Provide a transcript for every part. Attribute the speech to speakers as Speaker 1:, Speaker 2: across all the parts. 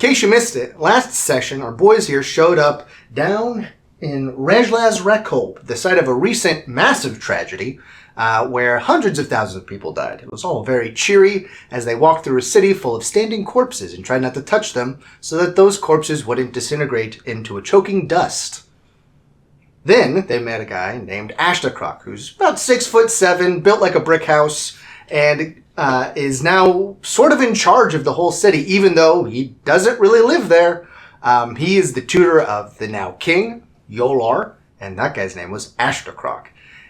Speaker 1: In case you missed it, last session, our boys here showed up down in Rejlaz Rhekōlb, the site of a recent massive tragedy where hundreds of thousands of people died. It was all very cheery as they walked through a city full of standing corpses and tried not to touch them so that those corpses wouldn't disintegrate into a choking dust. Then they met a guy named Ashtakrrok, who's about 6'7", built like a brick house, and is now sort of in charge of the whole city, even though he doesn't really live there. He is the tutor of the now king, Jolahr, and that guy's name was Ashtakrrok.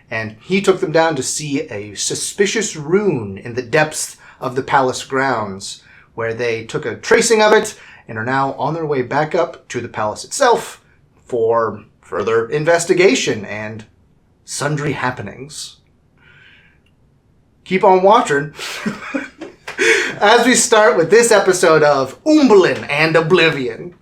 Speaker 1: And he took them down to see a suspicious rune in the depths of the palace grounds, where they took a tracing of it and are now on their way back up to the palace itself for further investigation and sundry happenings. Keep on watching as we start with this episode of Umblin and Oblivion.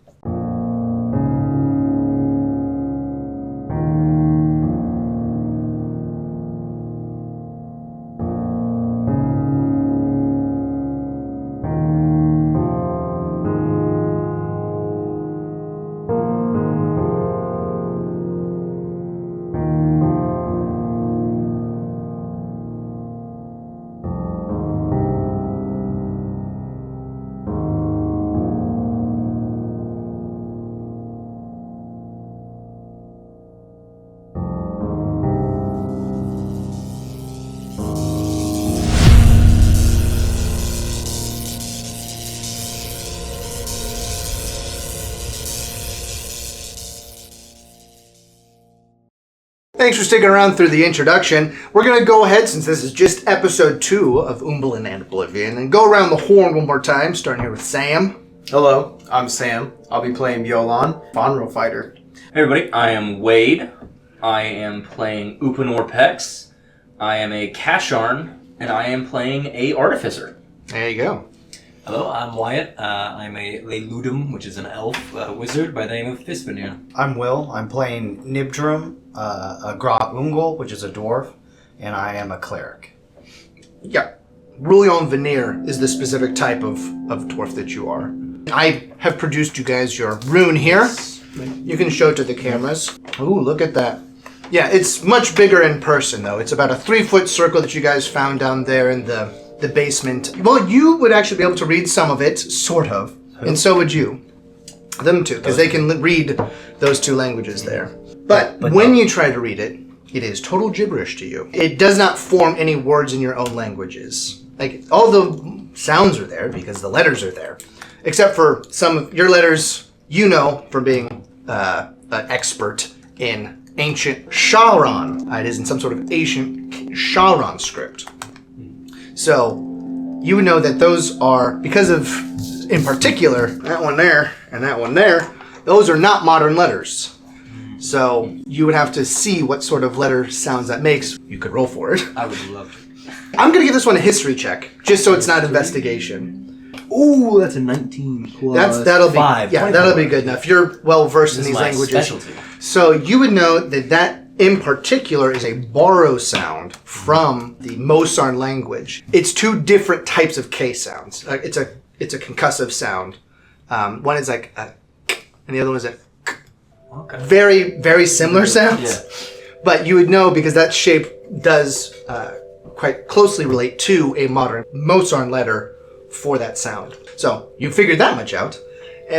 Speaker 1: Thanks for sticking around through the introduction. We're going to go ahead, since this is just episode 2 of Umblin and Oblivion, and go around the horn one more time, starting here with Sam.
Speaker 2: Hello, I'm Sam. I'll be playing Jolahr, Fonro Fighter.
Speaker 3: Hey everybody, I am Wade. I am playing Upanor Pex. I am a Kasharn, and I am playing a Artificer.
Speaker 1: There you go.
Speaker 4: Hello, I'm Wyatt. I'm a Leiludum, which is an elf wizard by the name of Fispinir.
Speaker 2: I'm Will. I'm playing Nibdrum, a Gra Ungol, which is a dwarf, and I am a cleric.
Speaker 1: Yeah. Rulion Veneer is the specific type of dwarf that you are. I have produced you guys your rune here. You can show it to the cameras. Ooh, look at that. Yeah, it's much bigger in person, though. It's about a 3-foot circle that you guys found down there in the basement. Well, you would actually be able to read some of it, sort of, and so would you. Them too, because they can read those 2 languages there. But when you try to read it, it is total gibberish to you. It does not form any words in your own languages. Like, all the sounds are there because the letters are there. Except for some of your letters, you know, from being an expert in ancient Shahran. It is in some sort of ancient Shahran script. So, you would know that those are, because of, in particular, that one there and that one there, those are not modern letters. So, you would have to see what sort of letter sounds that makes. You could roll for it.
Speaker 4: I would love to.
Speaker 1: I'm going to give this one a history check, just so it's not investigation.
Speaker 4: Ooh, that's a 19 plus
Speaker 1: that'll
Speaker 4: 5.
Speaker 1: Be, yeah, that'll be good enough. You're well versed in these languages.
Speaker 4: Specialty.
Speaker 1: So, you would know that in particular is a borrow sound from the Mosarn language. It's 2 different types of K sounds. It's a concussive sound. One is like a k, and the other one is a k. Okay. Very, very similar sounds. Yeah. But you would know because that shape does quite closely relate to a modern Mosarn letter for that sound. So you figured that much out.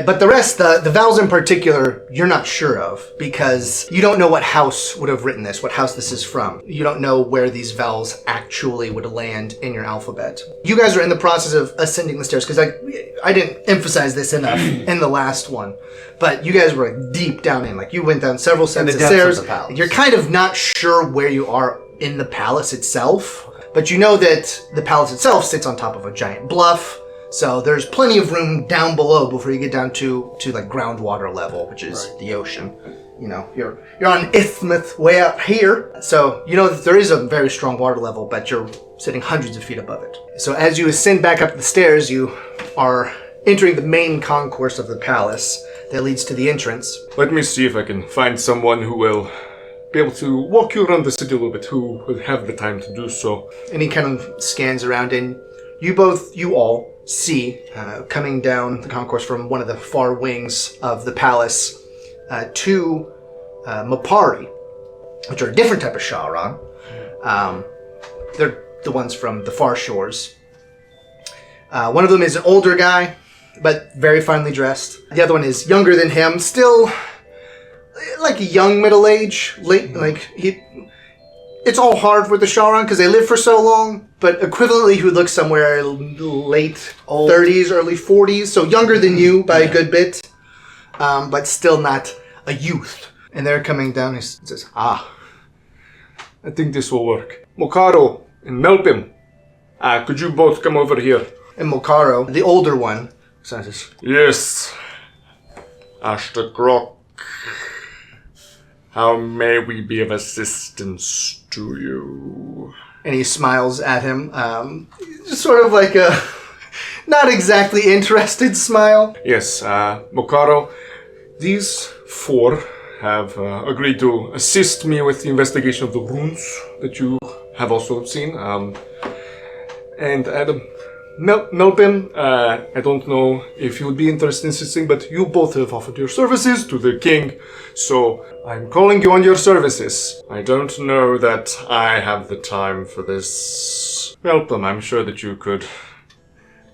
Speaker 1: But the rest, the vowels in particular, you're not sure of because you don't know what house would have written this, what house this is from. You don't know where these vowels actually would land in your alphabet. You guys are in the process of ascending the stairs because I didn't emphasize this enough in the last one. But you guys were deep down in, like you went down several sets of stairs.
Speaker 2: Of the palace.
Speaker 1: You're kind of not sure where you are in the palace itself, but you know that the palace itself sits on top of a giant bluff. So there's plenty of room down below before you get down to like groundwater level, which is the ocean. You know, you're on isthmus way up here. So you know that there is a very strong water level, but you're sitting hundreds of feet above it. So as you ascend back up the stairs, you are entering the main concourse of the palace that leads to the entrance.
Speaker 5: Let me see if I can find someone who will be able to walk you around the city a little bit, who will have the time to do so.
Speaker 1: And he kind of scans around, and you all see, coming down the concourse from one of the far wings of the palace, two Mapari, which are a different type of Shahran. They're the ones from the far shores. One of them is an older guy, but very finely dressed. The other one is younger than him, still like a young middle age. It's all hard with the Shahran because they live for so long, but equivalently he would look somewhere late 30s, early 40s, so younger than you by a good bit, but still not a youth. And they're coming down, he says,
Speaker 5: I think this will work. Mokaro and Melbim, could you both come over here?
Speaker 1: And Mokaro, the older one, says,
Speaker 5: Yes. Ashtakrrok, how may we be of assistance to you?
Speaker 1: and he smiles at him, sort of like a not exactly interested smile.
Speaker 5: Yes, Mokaro, these four have agreed to assist me with the investigation of the runes that you have also seen. And Adam, Melbim, I don't know if you would be interested in assisting, but you both have offered your services to the king, so I'm calling you on your services. I don't know that I have the time for this. Melbim, I'm sure that you could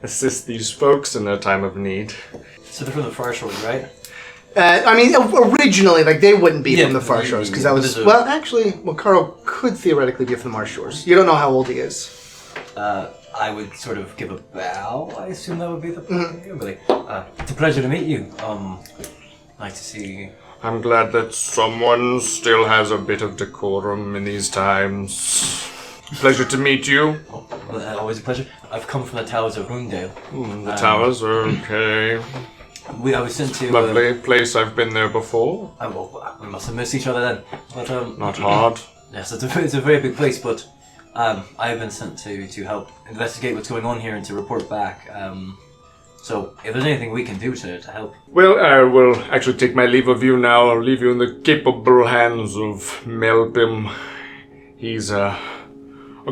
Speaker 5: assist these folks in their time of need.
Speaker 4: So they're from the far shores, right?
Speaker 1: Originally, they wouldn't be from the far
Speaker 4: yeah,
Speaker 1: shores, because
Speaker 4: yeah,
Speaker 1: that was... Well, actually, Mokaro could theoretically be from the Marsh Shores. You don't know how old he is.
Speaker 4: I would sort of give a bow. I assume that would be the it's a pleasure to meet you. Nice to see you.
Speaker 5: I'm glad that someone still has a bit of decorum in these times. Pleasure to meet you.
Speaker 4: Always a pleasure. I've come from the towers of Runedale.
Speaker 5: The towers are okay.
Speaker 4: I was sent to...
Speaker 5: Lovely place, I've been there before.
Speaker 4: We must have missed each other then. But,
Speaker 5: Not hard.
Speaker 4: Yes, it's a very big place, but I've been sent to help investigate what's going on here and to report back. So, if there's anything we can do to help...
Speaker 5: Well, I will actually take my leave of you now. I'll leave you in the capable hands of Melbim. He's a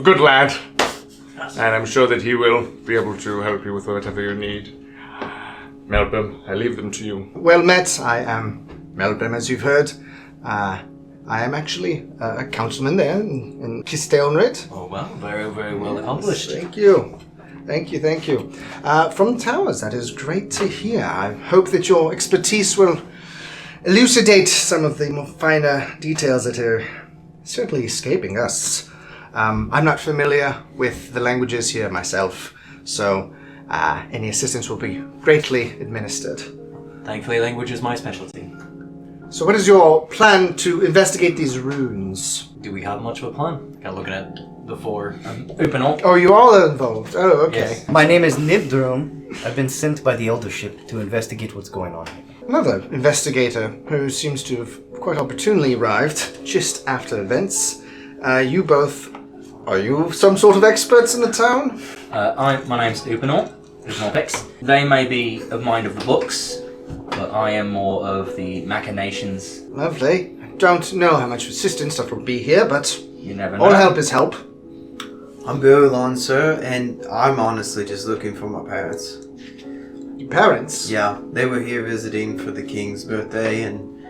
Speaker 5: good lad, and I'm sure that he will be able to help you with whatever you need. Melbim, I leave them to you.
Speaker 1: Well met. I am Melbim, as you've heard. I am actually a councilman there in Kisteonrit.
Speaker 4: Oh, well, very, very well accomplished.
Speaker 1: Thank you. Thank you. From the towers, that is great to hear. I hope that your expertise will elucidate some of the more finer details that are certainly escaping us. I'm not familiar with the languages here myself, so any assistance will be greatly administered.
Speaker 4: Thankfully, language is my specialty.
Speaker 1: So what is your plan to investigate these runes?
Speaker 4: Do we have much of a plan? Kind of looking at the four.
Speaker 3: Upinor.
Speaker 1: Oh, you all are involved. Oh, okay.
Speaker 4: Yes.
Speaker 2: My name is Nibdrum. I've been sent by the eldership to investigate what's going on here.
Speaker 1: Another investigator who seems to have quite opportunely arrived just after events. You both... Are you some sort of experts in the town?
Speaker 3: My name's Upinor. They may be of mind of the books, but I am more of the machinations.
Speaker 1: Lovely. I don't know how much assistance that will be here, but
Speaker 3: You never know.
Speaker 1: all help is help.
Speaker 6: I'm Berlon, sir, and I'm honestly just looking for my parents.
Speaker 1: Your parents?
Speaker 6: Yeah, they were here visiting for the king's birthday and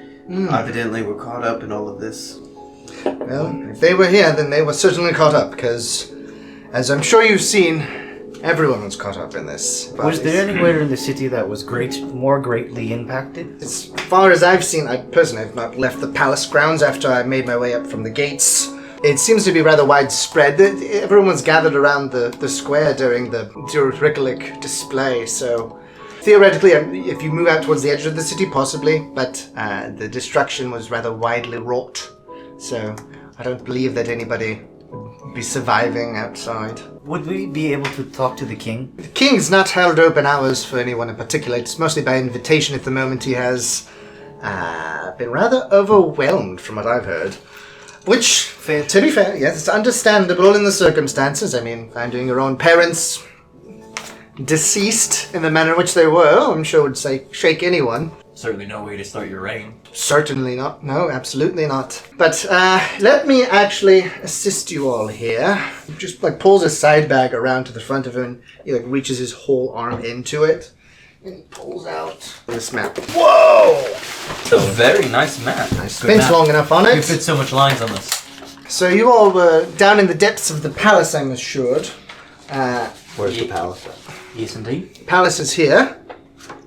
Speaker 6: evidently were caught up in all of this.
Speaker 1: Well, if they were here, then they were certainly caught up, because, as I'm sure you've seen, everyone was caught up in this.
Speaker 2: Was there anywhere in the city that was more greatly impacted?
Speaker 1: As far as I've seen, I personally have not left the palace grounds after I made my way up from the gates. It seems to be rather widespread. Everyone's gathered around the square during the Jolahr Rhekōlb display, so theoretically, if you move out towards the edge of the city, possibly, but the destruction was rather widely wrought, so I don't believe that anybody would be surviving outside.
Speaker 2: Would we be able to talk to the king?
Speaker 1: The king's not held open hours for anyone in particular. It's mostly by invitation at the moment. He has been rather overwhelmed from what I've heard. Which, to be fair, yes, it's understandable in the circumstances. I mean, finding your own parents deceased in the manner in which they were, I'm sure would shake anyone.
Speaker 4: certainly no way to start your reign.
Speaker 1: Certainly not. No, absolutely not. But let me actually assist you all here. Just like pulls his side bag around to the front of him and he like reaches his whole arm into it and he pulls out this map. Whoa!
Speaker 3: It's a very nice map.
Speaker 1: I spent
Speaker 4: map.
Speaker 1: long enough on
Speaker 4: You
Speaker 1: it.
Speaker 4: fit so much lines on this.
Speaker 1: So you all were down in the depths of the palace, I'm assured.
Speaker 2: Where's the palace at?
Speaker 3: Yes, indeed.
Speaker 1: Palace is here,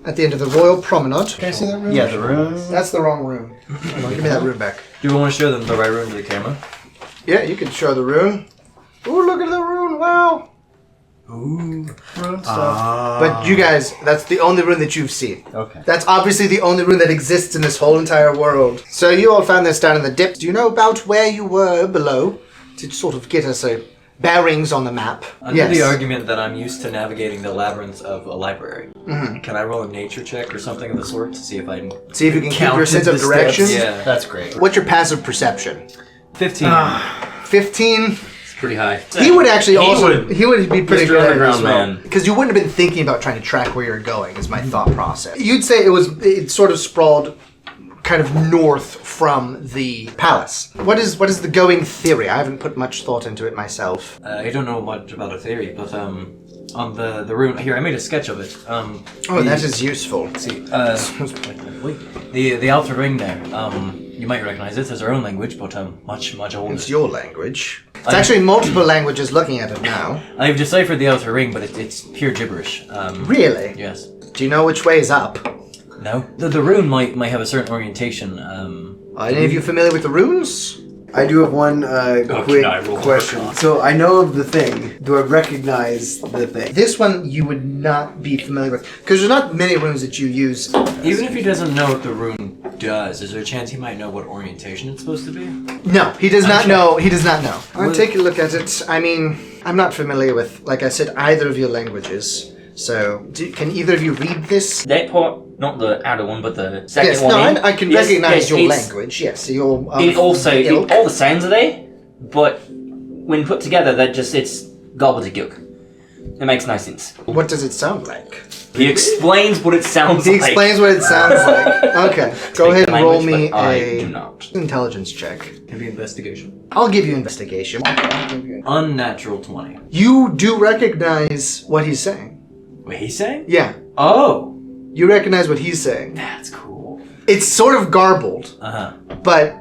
Speaker 1: at the end of the royal promenade. Can I see that room?
Speaker 2: Yeah, the room.
Speaker 1: That's the wrong room. Hold on, give me that room back.
Speaker 4: Do we want to show them the right room to the camera?
Speaker 1: Yeah, you can show the rune. Ooh, look at the rune, wow.
Speaker 2: Ooh.
Speaker 1: Rune stuff. But you guys, that's the only rune that you've seen.
Speaker 2: Okay.
Speaker 1: That's obviously the only rune that exists in this whole entire world. So you all found this down in the depths. Do you know about where you were below? To sort of get us a bearings on the map.
Speaker 4: Under the argument that I'm used to navigating the labyrinth of a library,
Speaker 1: Mhm.
Speaker 4: can I roll a nature check or something of the sort to see if I can
Speaker 1: See if you can keep
Speaker 4: count
Speaker 1: your sense of
Speaker 4: the
Speaker 1: direction.
Speaker 4: steps? Yeah.
Speaker 2: That's great.
Speaker 1: What's your passive perception?
Speaker 4: 15.
Speaker 1: 15?
Speaker 3: It's pretty high.
Speaker 1: He would actually he would be pretty
Speaker 3: Mr.
Speaker 1: good
Speaker 3: Underground
Speaker 1: as well.
Speaker 3: Man.
Speaker 1: Because you wouldn't have been thinking about trying to track where you're going, is my thought process. You'd say it sort of sprawled kind of north from the palace. What is the going theory? I haven't put much thought into it myself.
Speaker 4: I don't know much about a theory, but on the rune here, I made a sketch of it.
Speaker 1: Oh, that is useful.
Speaker 4: See, the outer ring there. You might recognize it as our own language, but much older.
Speaker 1: It's your language. It's actually multiple languages looking at it now.
Speaker 4: I've deciphered the outer ring, but it's pure gibberish.
Speaker 1: Really?
Speaker 4: Yes.
Speaker 1: Do you know which way is up?
Speaker 4: No. The rune might have a certain orientation.
Speaker 1: Are any of you familiar with the runes?
Speaker 6: I do have one quick
Speaker 3: can I roll
Speaker 6: question.
Speaker 3: Arcana?
Speaker 6: So I know of the thing. Do I recognize the thing?
Speaker 1: This one you would not be familiar with. Because there's not many runes that you use.
Speaker 4: Even if he doesn't know what the rune does, is there a chance he might know what orientation it's supposed to be?
Speaker 1: No, he does not
Speaker 4: Okay.
Speaker 1: know. He does not know. I'll
Speaker 4: Well-
Speaker 1: take a look at it. I mean, I'm not familiar with, like I said, either of your languages. So, can either of you read this?
Speaker 3: That part, not the outer one, but the second
Speaker 1: Yes,
Speaker 3: one.
Speaker 1: no,
Speaker 3: in.
Speaker 1: I can
Speaker 3: Yes,
Speaker 1: recognize
Speaker 3: yes,
Speaker 1: your
Speaker 3: it's-
Speaker 1: language. Yes, your.
Speaker 3: It also,
Speaker 1: ilk.
Speaker 3: all the sounds are there, but when put together, it's gobbledygook. It makes no sense.
Speaker 1: What does it sound like?
Speaker 3: He explains what it sounds
Speaker 1: He
Speaker 3: like.
Speaker 1: explains what it sounds like. Okay, go
Speaker 3: Take
Speaker 1: ahead
Speaker 3: the
Speaker 1: and roll
Speaker 3: language,
Speaker 1: me
Speaker 3: but I
Speaker 1: a
Speaker 3: do not.
Speaker 1: intelligence check.
Speaker 4: Can be investigation.
Speaker 1: I'll give you investigation.
Speaker 4: Unnatural 20.
Speaker 1: You do recognize what he's saying.
Speaker 4: What he's saying?
Speaker 1: Yeah,
Speaker 4: Oh,
Speaker 1: you recognize what he's saying.
Speaker 4: that's cool.
Speaker 1: It's sort of garbled,
Speaker 4: Uh-huh.
Speaker 1: but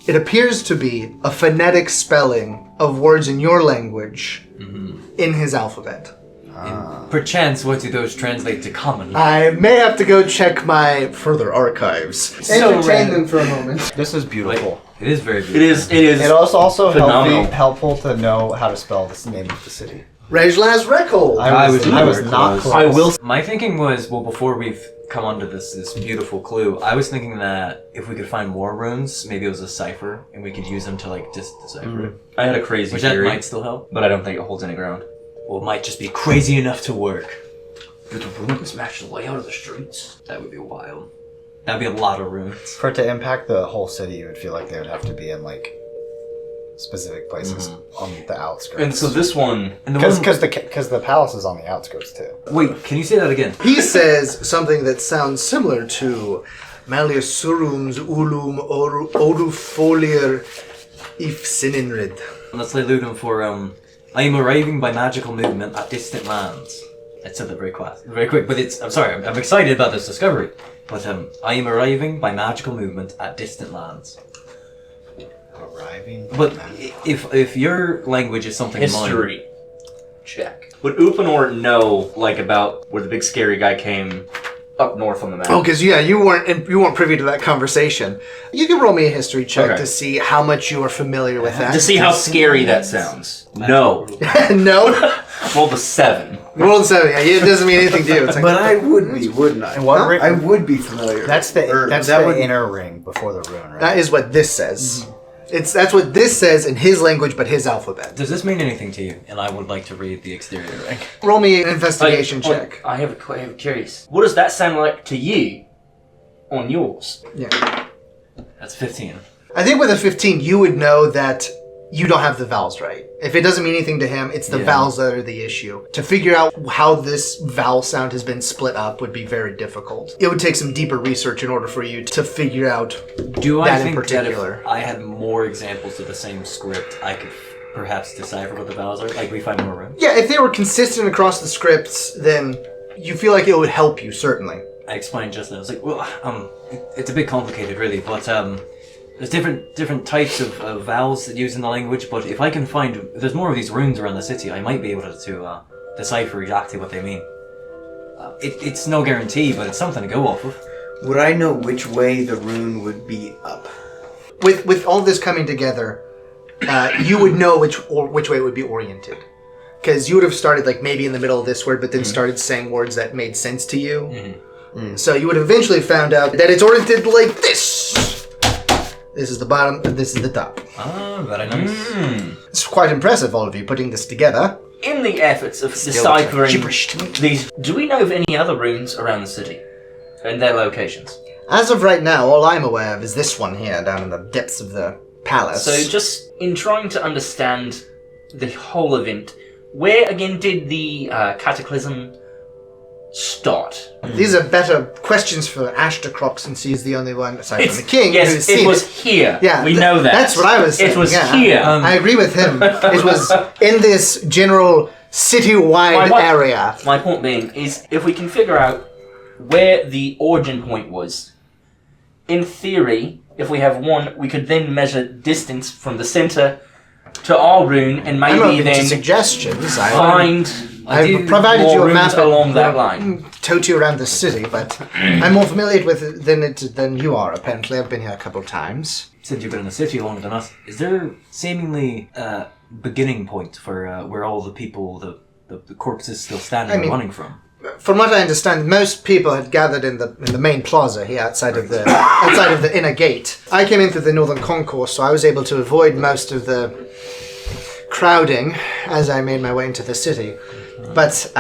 Speaker 1: it appears to be a phonetic spelling of words in your language in his alphabet.
Speaker 4: Perchance, what do those translate to common?
Speaker 1: I may have to go check my further archives. Entertain
Speaker 4: random.
Speaker 1: them for a moment.
Speaker 2: This is beautiful.
Speaker 4: It is very beautiful.
Speaker 3: It is.
Speaker 2: It was also
Speaker 3: Phenomenal.
Speaker 2: helpful to know how to spell the name of the city.
Speaker 1: Rejlaz Rhekōlb.
Speaker 2: I was
Speaker 4: very
Speaker 2: not
Speaker 4: close.
Speaker 2: close.
Speaker 3: I will.
Speaker 4: My thinking was, well, before we've come onto this beautiful clue, I was thinking that if we could find more runes, maybe it was a cipher, and we could use them to, like, just decipher it.
Speaker 3: I had a crazy
Speaker 4: Which that
Speaker 3: theory,
Speaker 4: might still help.
Speaker 3: but I don't think it holds any ground.
Speaker 4: Well, it might just be crazy enough to work.
Speaker 3: But the runes match the layout of the streets.
Speaker 4: That would be wild. That'd be a lot of runes.
Speaker 2: For it to impact the whole city, you would feel like they would have to be in like specific places on the outskirts.
Speaker 3: And so this one,
Speaker 4: And the
Speaker 2: Because the palace is on the outskirts too.
Speaker 4: Wait, can you say that again?
Speaker 1: He says something that sounds similar to Maliasurum's ulum oru folier if sininrid.
Speaker 4: Let's lay Ludum for, I am arriving by magical movement at distant lands. I said that very quick, but I'm sorry, I'm excited about this discovery. But, I am arriving by magical movement at distant lands.
Speaker 2: Arriving.
Speaker 4: But if your language is something mine,
Speaker 3: history check. Would Upanor know, like, about where the big scary guy came up north on the map?
Speaker 1: Oh, because you weren't privy to that conversation. You can roll me a history check
Speaker 3: Okay.
Speaker 1: to see how much you are familiar with that.
Speaker 3: To see how scary that sounds. No.
Speaker 1: No.
Speaker 3: Roll the 7.
Speaker 1: Roll the 7. Yeah, it doesn't mean anything to you. It's like,
Speaker 6: But I would be, wouldn't I?
Speaker 2: what ring-
Speaker 6: I would be familiar.
Speaker 2: That's the
Speaker 6: Or
Speaker 2: that's
Speaker 6: that
Speaker 2: the
Speaker 6: would-
Speaker 2: inner ring before the rune, right?
Speaker 1: that is what this says. That's what this says in his language, but his alphabet.
Speaker 4: does this mean anything to you? And I would like to read the exterior ring.
Speaker 1: Roll me an investigation check.
Speaker 3: I have a curious. What does that sound like to you on yours?
Speaker 1: Yeah.
Speaker 4: That's 15.
Speaker 1: I think with a 15, you would know that you don't have the vowels right. If it doesn't mean anything to him, it's the
Speaker 4: Yeah.
Speaker 1: vowels that are the issue. To figure out how this vowel sound has been split up would be very difficult. It would take some deeper research in order for you to figure out
Speaker 4: Do I
Speaker 1: that in
Speaker 4: think
Speaker 1: particular.
Speaker 4: that if I had more examples of the same script, I could perhaps decipher what the vowels are? Like, we find more runes?
Speaker 1: Yeah, if they were consistent across the scripts, then you feel like it would help you, certainly.
Speaker 4: I explained just now. It's like, well, it's a bit complicated, really, but there's different types of vowels that use in the language. But if I can find, if there's more of these runes around the city, I might be able to decipher exactly what they mean. It's no guarantee, but it's something to go off of.
Speaker 6: Would I know which way the rune would be up?
Speaker 1: With all this coming together, you would know which way it would be oriented. Because you would have started like maybe in the middle of this word, but then started saying words that made sense to you. So you would have eventually found out that it's oriented like this. This is the bottom, and this is the top.
Speaker 4: Ah, very nice.
Speaker 1: It's quite impressive, all of you, putting this together.
Speaker 3: In the efforts of deciphering these, do we know of any other runes around the city and their locations?
Speaker 1: As of right now, all I'm aware of is this one here, down in the depths of the palace.
Speaker 3: So just in trying to understand the whole event, where again did the cataclysm start?
Speaker 1: These are better questions for Ashtakrrok, since he's the only one, aside from the king,
Speaker 3: yes,
Speaker 1: who's
Speaker 3: it
Speaker 1: seen
Speaker 3: was
Speaker 1: it.
Speaker 3: here.
Speaker 1: Yeah,
Speaker 3: we know that.
Speaker 1: That's what I was saying.
Speaker 3: It was
Speaker 1: yeah.
Speaker 3: here.
Speaker 1: I agree with him. It was in this general city-wide area.
Speaker 3: My point being is, if we can figure out where the origin point was, in theory, if we have one, we could then measure distance from the center to our rune, and
Speaker 1: I'm
Speaker 3: maybe
Speaker 1: open to
Speaker 3: then
Speaker 1: suggestions.
Speaker 3: I've
Speaker 1: provided you a map
Speaker 3: along that line.
Speaker 1: Towed you around the city, but I'm more familiar with it than you are, apparently. I've been here a couple of times.
Speaker 4: Since you've been in the city longer than us, is there seemingly a beginning point for where all the people, the corpses still standing and running from?
Speaker 1: From what I understand, most people had gathered in the main plaza here outside of the inner gate. I came in through the northern concourse, so I was able to avoid most of the crowding as I made my way into the city. But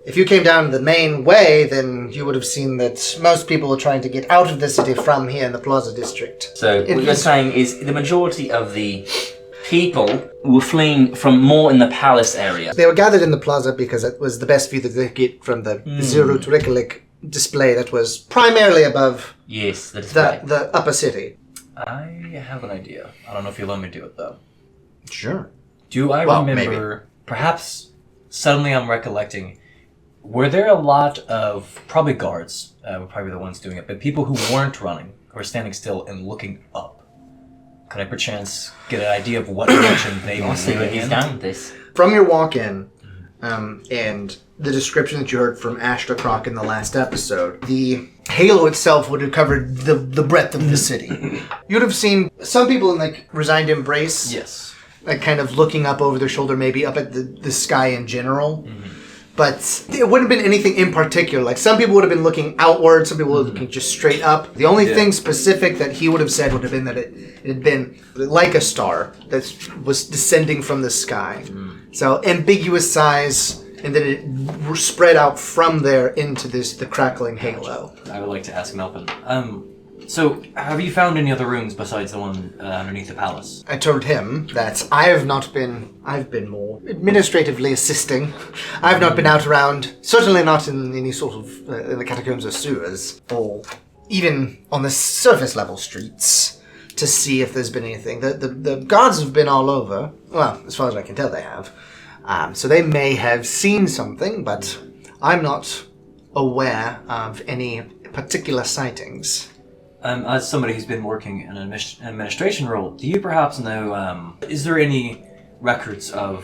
Speaker 1: if you came down the main way, then you would have seen that most people were trying to get out of the city from here in the plaza district.
Speaker 3: So what you're saying is the majority of the people were fleeing from more in the palace area.
Speaker 1: They were gathered in the plaza because it was the best view that they could get from the Rejlaz Rhekōlb display that was primarily above
Speaker 3: Yes, the display.
Speaker 1: the upper city.
Speaker 4: I have an idea. I don't know if you'll let me do it, though.
Speaker 1: Sure.
Speaker 4: Do I remember, perhaps suddenly I'm recollecting, were there a lot of, probably guards, were probably the ones doing it, but people who weren't running, who were standing still and looking up? Could I perchance get an idea of what direction they were
Speaker 3: See where
Speaker 4: moving
Speaker 3: he's
Speaker 4: in?
Speaker 3: down with this.
Speaker 1: From your walk-in, and the description that you heard from Ashtakrrok in the last episode, the halo itself would have covered the breadth of the city. You'd have seen some people in like resigned embrace,
Speaker 4: Yes.
Speaker 1: like kind of looking up over their shoulder, maybe up at the sky in general. But it wouldn't have been anything in particular. Like some people would have been looking outward, some people would have been looking just straight up. The only thing specific that he would have said would have been that it had been like a star that was descending from the sky. So ambiguous size, and then it spread out from there into the crackling halo.
Speaker 4: I would like to ask Melbim. So, have you found any other rooms besides the one underneath the palace?
Speaker 1: I told him that I've been more administratively assisting. I've not been out around, certainly not in any sort of, in the catacombs or sewers, or even on the surface level streets, to see if there's been anything. The guards have been all over, well, as far as I can tell they have. So they may have seen something, but I'm not aware of any particular sightings.
Speaker 4: As somebody who's been working in an administration role, do you perhaps know, is there any records of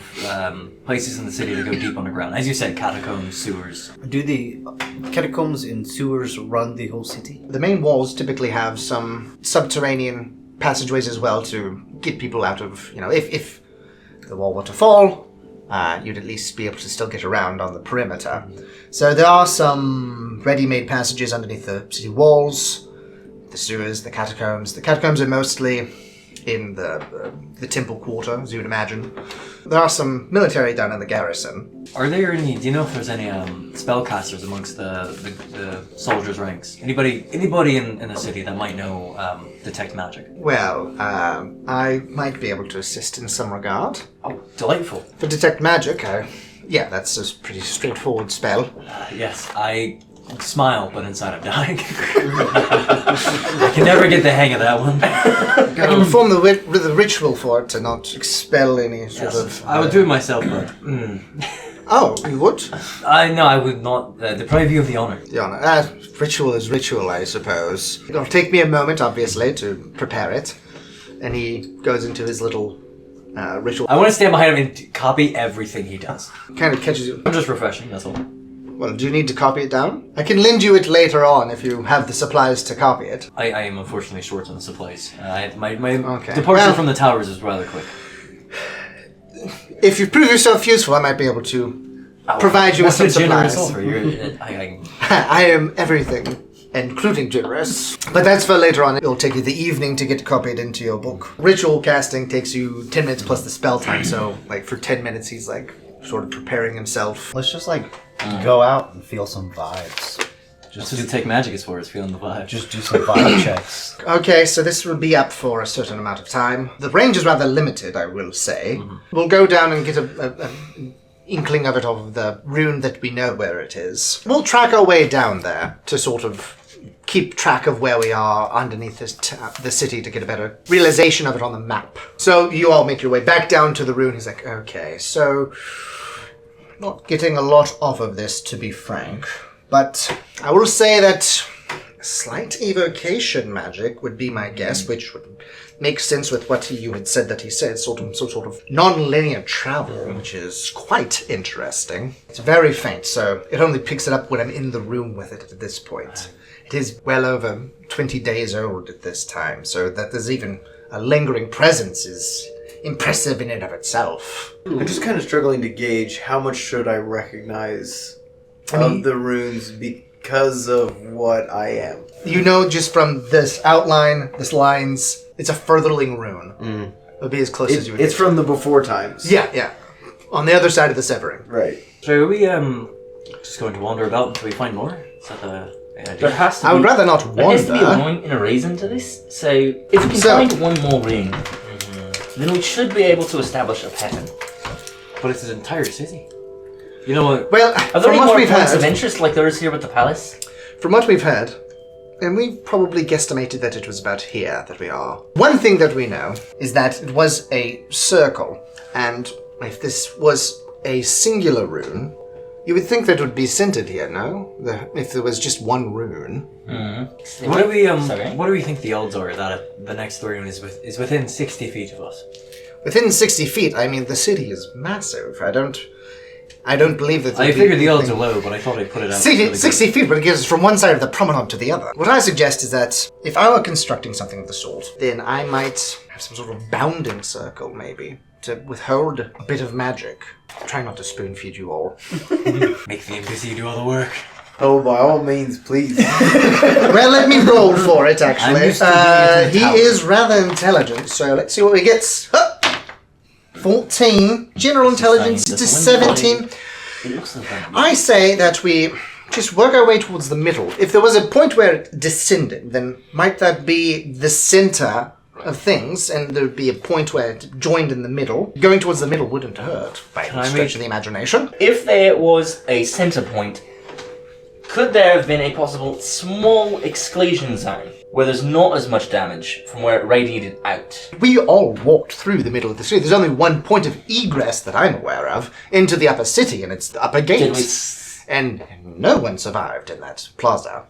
Speaker 4: places in the city that go deep underground? As you said, catacombs, sewers.
Speaker 2: Do the catacombs and sewers run the whole city?
Speaker 1: The main walls typically have some subterranean passageways as well to get people out of, if the wall were to fall, you'd at least be able to still get around on the perimeter. So there are some ready-made passages underneath the city walls, the sewers, the catacombs. The catacombs are mostly in the temple quarter, as you would imagine. There are some military down in the garrison.
Speaker 4: Are there any? Do you know if there's any spellcasters amongst the soldiers' ranks? Anybody in the city that might know detect magic?
Speaker 1: Well, I might be able to assist in some regard.
Speaker 4: Oh, delightful.
Speaker 1: For detect magic, yeah, that's a pretty straightforward spell.
Speaker 4: Yes, I smile, but inside I'm dying. I can never get the hang of that one.
Speaker 1: I can perform the ritual for it to not expel any sort of...
Speaker 4: I would do it myself, but...
Speaker 1: Oh, you would?
Speaker 4: I would not deprive you of the honor.
Speaker 1: The honor. Ritual is ritual, I suppose. It'll take me a moment, obviously, to prepare it. And he goes into his little ritual.
Speaker 4: I want to stand behind him and copy everything he does.
Speaker 1: Kind of catches you.
Speaker 4: I'm just refreshing, that's all.
Speaker 1: Well, do you need to copy it down? I can lend you it later on if you have the supplies to copy it.
Speaker 4: I am unfortunately short on the supplies. My
Speaker 1: Okay.
Speaker 4: departure from the towers is rather quick.
Speaker 1: If you prove yourself useful, I might be able to provide you with some
Speaker 4: That's a generous
Speaker 1: supplies.
Speaker 4: offer.
Speaker 1: I am everything, including generous. But that's for later on. It'll take you the evening to get copied into your book. Ritual casting takes you 10 minutes plus the spell time, so like for 10 minutes he's like sort of preparing himself.
Speaker 2: Let's just like go out and feel some vibes.
Speaker 4: Just to take magic as far as feeling the vibe.
Speaker 2: Just do some vibe checks.
Speaker 1: Okay, so this will be up for a certain amount of time. The range is rather limited, I will say. We'll go down and get an inkling of it, of the rune that we know where it is. We'll track our way down there to sort of keep track of where we are underneath the city to get a better realization of it on the map. So you all make your way back down to the rune. He's like, okay, so not getting a lot off of this, to be frank. But I will say that slight evocation magic would be my guess, which would make sense with what you had said that he said, some sort of non-linear travel, which is quite interesting. It's very faint, so it only picks it up when I'm in the room with it at this point. It is well over 20 days old at this time, so that there's even a lingering presence is impressive in and of itself.
Speaker 6: I'm just kind of struggling to gauge how much should I recognize of the runes because of what I am.
Speaker 1: You know, just from this outline, this lines, it's a furtherling rune. It would be as close as you would
Speaker 6: It's
Speaker 1: get.
Speaker 6: from the before times.
Speaker 1: Yeah. On the other side of the severing.
Speaker 6: Right.
Speaker 4: So are we just going to wander about until we find more? Is that the idea?
Speaker 3: There has to be.
Speaker 1: I would rather not
Speaker 3: There has to be a
Speaker 1: wander.
Speaker 3: rhyme and a reason to this. So if we can find one more rune, then we should be able to establish a pattern.
Speaker 4: But it's an entire city. You know what?
Speaker 1: Well,
Speaker 3: Are there
Speaker 1: from
Speaker 3: any
Speaker 1: what
Speaker 3: more
Speaker 1: we've
Speaker 3: points of
Speaker 1: heard,
Speaker 3: interest like there is here with the palace?
Speaker 1: from what we've heard, and we've probably guesstimated that it was about here that we are. One thing that we know is that it was a circle, and if this was a singular rune, you would think that it would be centered here, no? If there was just one rune.
Speaker 4: What do we
Speaker 3: Sorry?
Speaker 4: what do we think the odds are that the next rune is within 60 feet of us?
Speaker 1: Within 60 feet, I mean, the city is massive. I don't believe that...
Speaker 4: I figured the odds are low, but I thought I'd put it out.
Speaker 1: 60 feet, but it gives us from one side of the promenade to the other. What I suggest is that if I were constructing something of the sort, then I might have some sort of bounding circle, maybe, to withhold a bit of magic. Try not to spoon feed you all.
Speaker 4: Make the NPC do all the work.
Speaker 6: Oh, by all means, please.
Speaker 1: Well, let me roll for it, actually.
Speaker 4: I'm used to doing it in the
Speaker 1: He
Speaker 4: tower.
Speaker 1: is rather intelligent, so let's see what he gets. 14. General intelligence to 17.
Speaker 3: It looks like that.
Speaker 1: I say that we just work our way towards the middle. If there was a point where it descended, then might that be the center of things, and there'd be a point where it joined in the middle. Going towards the middle wouldn't hurt, by
Speaker 4: Can I
Speaker 1: any stretch
Speaker 4: make-
Speaker 1: of the imagination.
Speaker 3: If there was a center point, could there have been a possible small exclusion zone where there's not as much damage from where it radiated out?
Speaker 1: We all walked through the middle of the city. There's only one point of egress that I'm aware of into the upper city, and it's the upper
Speaker 3: Did
Speaker 1: gate.
Speaker 3: we
Speaker 1: And no one survived in that plaza.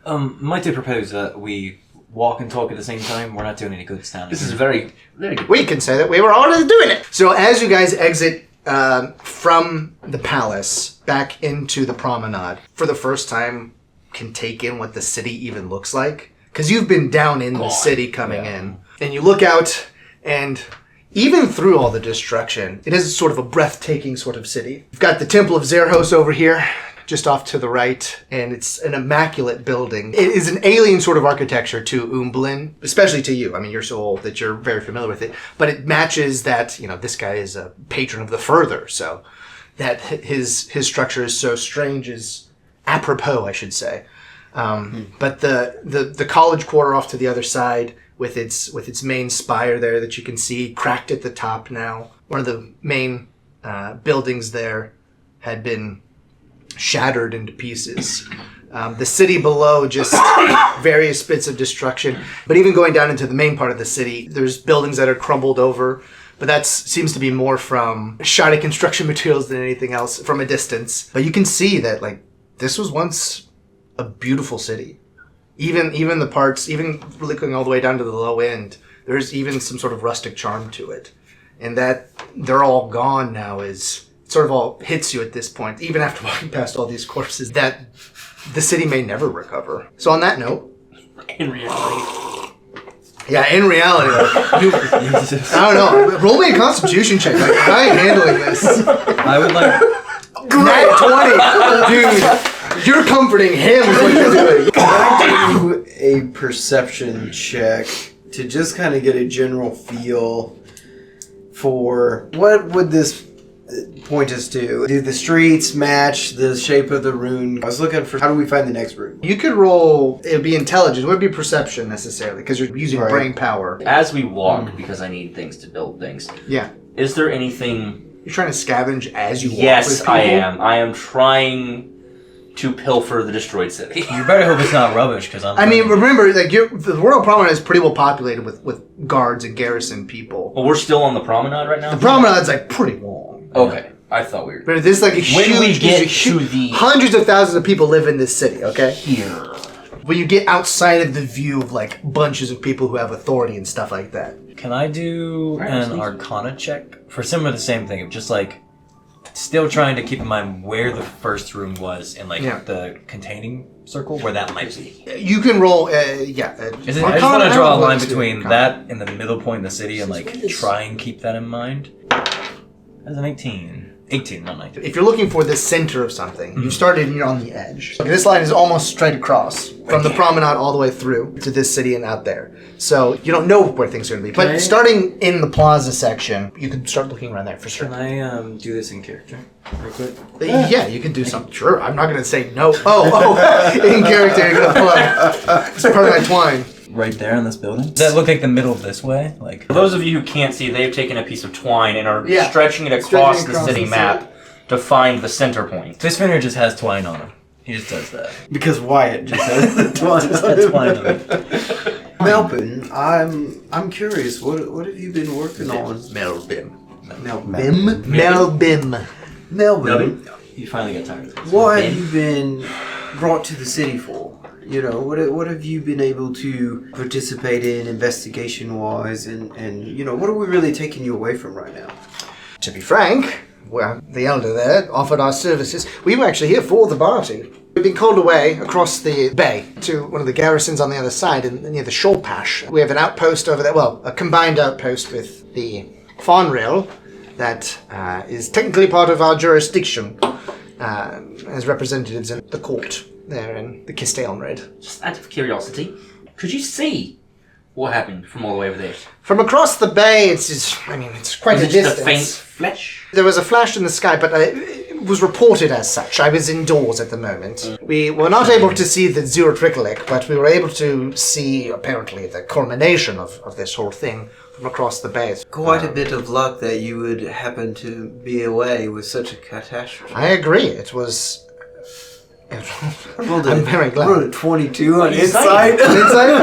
Speaker 4: Might I propose that we walk and talk at the same time? We're not doing any good standing.
Speaker 3: This is very, very good.
Speaker 1: We can say that we were already doing it. So as you guys exit from the palace back into the promenade, for the first time can take in what the city even looks like. Because you've been down in the city coming in. And you look out, and even through all the destruction, it is sort of a breathtaking sort of city. You've got the Temple of Zerhos over here, just off to the right, and it's an immaculate building. It is an alien sort of architecture to Umblin, especially to you. I mean, you're so old that you're very familiar with it, but it matches that, this guy is a patron of the Further, so that his structure is so strange is apropos, I should say. But the college quarter off to the other side with its main spire there that you can see cracked at the top now. One of the main buildings there had been shattered into pieces. The city below, just various bits of destruction. But even going down into the main part of the city, there's buildings that are crumbled over. But that seems to be more from shoddy construction materials than anything else from a distance. But you can see that, this was once a beautiful city. Even the parts, even really going all the way down to the low end, there's even some sort of rustic charm to it. And that they're all gone now is sort of all hits you at this point, even after walking past all these corpses, that the city may never recover. So on that note...
Speaker 3: In reality...
Speaker 1: Yeah, in reality, I don't know. Roll me a constitution check. How are you handling this?
Speaker 4: I would like...
Speaker 1: Nat 20! Dude, you're comforting him with what you're doing.
Speaker 6: Can I do a perception check to just kind of get a general feel for what would this point us to? Do the streets match the shape of the rune? I was looking for how do we find the next rune?
Speaker 1: You could roll, it would be intelligence, it wouldn't be perception necessarily, because you're using brain power.
Speaker 3: As we walk, because I need things to build things,
Speaker 1: Yeah.
Speaker 3: is there anything...
Speaker 1: You're trying to scavenge as you walk
Speaker 3: Yes,
Speaker 1: with people?
Speaker 3: I am. I am trying to pilfer the destroyed city.
Speaker 4: You better hope it's not rubbish, because I'm...
Speaker 1: I mean, remember, the Royal Promenade is pretty well populated with guards and garrison people.
Speaker 3: Well, we're still on the promenade right now?
Speaker 1: The promenade's pretty long.
Speaker 3: Okay. I thought we were...
Speaker 1: But there's a huge...
Speaker 3: When we get
Speaker 1: there's a
Speaker 3: to the...
Speaker 1: Hundreds of thousands of people live in this city, okay?
Speaker 3: Here.
Speaker 1: When you get outside of the view of bunches of people who have authority and stuff like that.
Speaker 4: Can I do an Arcana check? For some of the same thing, of just still trying to keep in mind where the first room was in the containing circle, where that might be.
Speaker 1: You can roll,
Speaker 4: I just want to draw a line between that and the middle point in the city and try and keep that in mind. That's an 18. 18, not 19.
Speaker 1: If you're looking for the center of something, you started and you're on the edge. Okay, this line is almost straight across from the promenade all the way through to this city and out there. So you don't know where things are going to be. But starting in the plaza section, you can start looking around there for sure.
Speaker 4: Can I do this in character real quick?
Speaker 1: Yeah, you can do something. Sure, I'm not going to say no. In character, you're going to pull out. It's part of my twine.
Speaker 4: Right there in this building? Does that look like the middle this way?
Speaker 3: For those of you who can't see, they've taken a piece of twine and are stretching it across the city map to find the center point.
Speaker 4: This finger just has twine on him. He just does that.
Speaker 6: Because Wyatt just has the twine.
Speaker 4: Just has twine on him.
Speaker 6: Melbim, I'm curious. What have you been working on?
Speaker 1: Melbim.
Speaker 6: Melbim.
Speaker 4: You finally got tired of this.
Speaker 6: What have you been brought to the city for? What have you been able to participate in investigation-wise, and what are we really taking you away from right now?
Speaker 1: To be frank, the elder there offered our services. We were actually here for the party. We've been called away across the bay to one of the garrisons on the other side, near the Shorpash. We have an outpost over there, a combined outpost with the Fawnrail that is technically part of our jurisdiction as representatives in the court. There in the Castellanred.
Speaker 3: Just out of curiosity, could you see what happened from all the way over there?
Speaker 1: From across the bay, it's quite a distance.
Speaker 3: Just a faint flash?
Speaker 1: There was a flash in the sky, but it was reported as such. I was indoors at the moment. We were not able to see the Zero Rhekōlb, but we were able to see, apparently, the culmination of this whole thing from across the bay.
Speaker 6: Quite a bit of luck that you would happen to be away with such a catastrophe.
Speaker 1: I agree. It was... I'm very glad.
Speaker 6: I rolled a 22 on insight.
Speaker 1: Insight?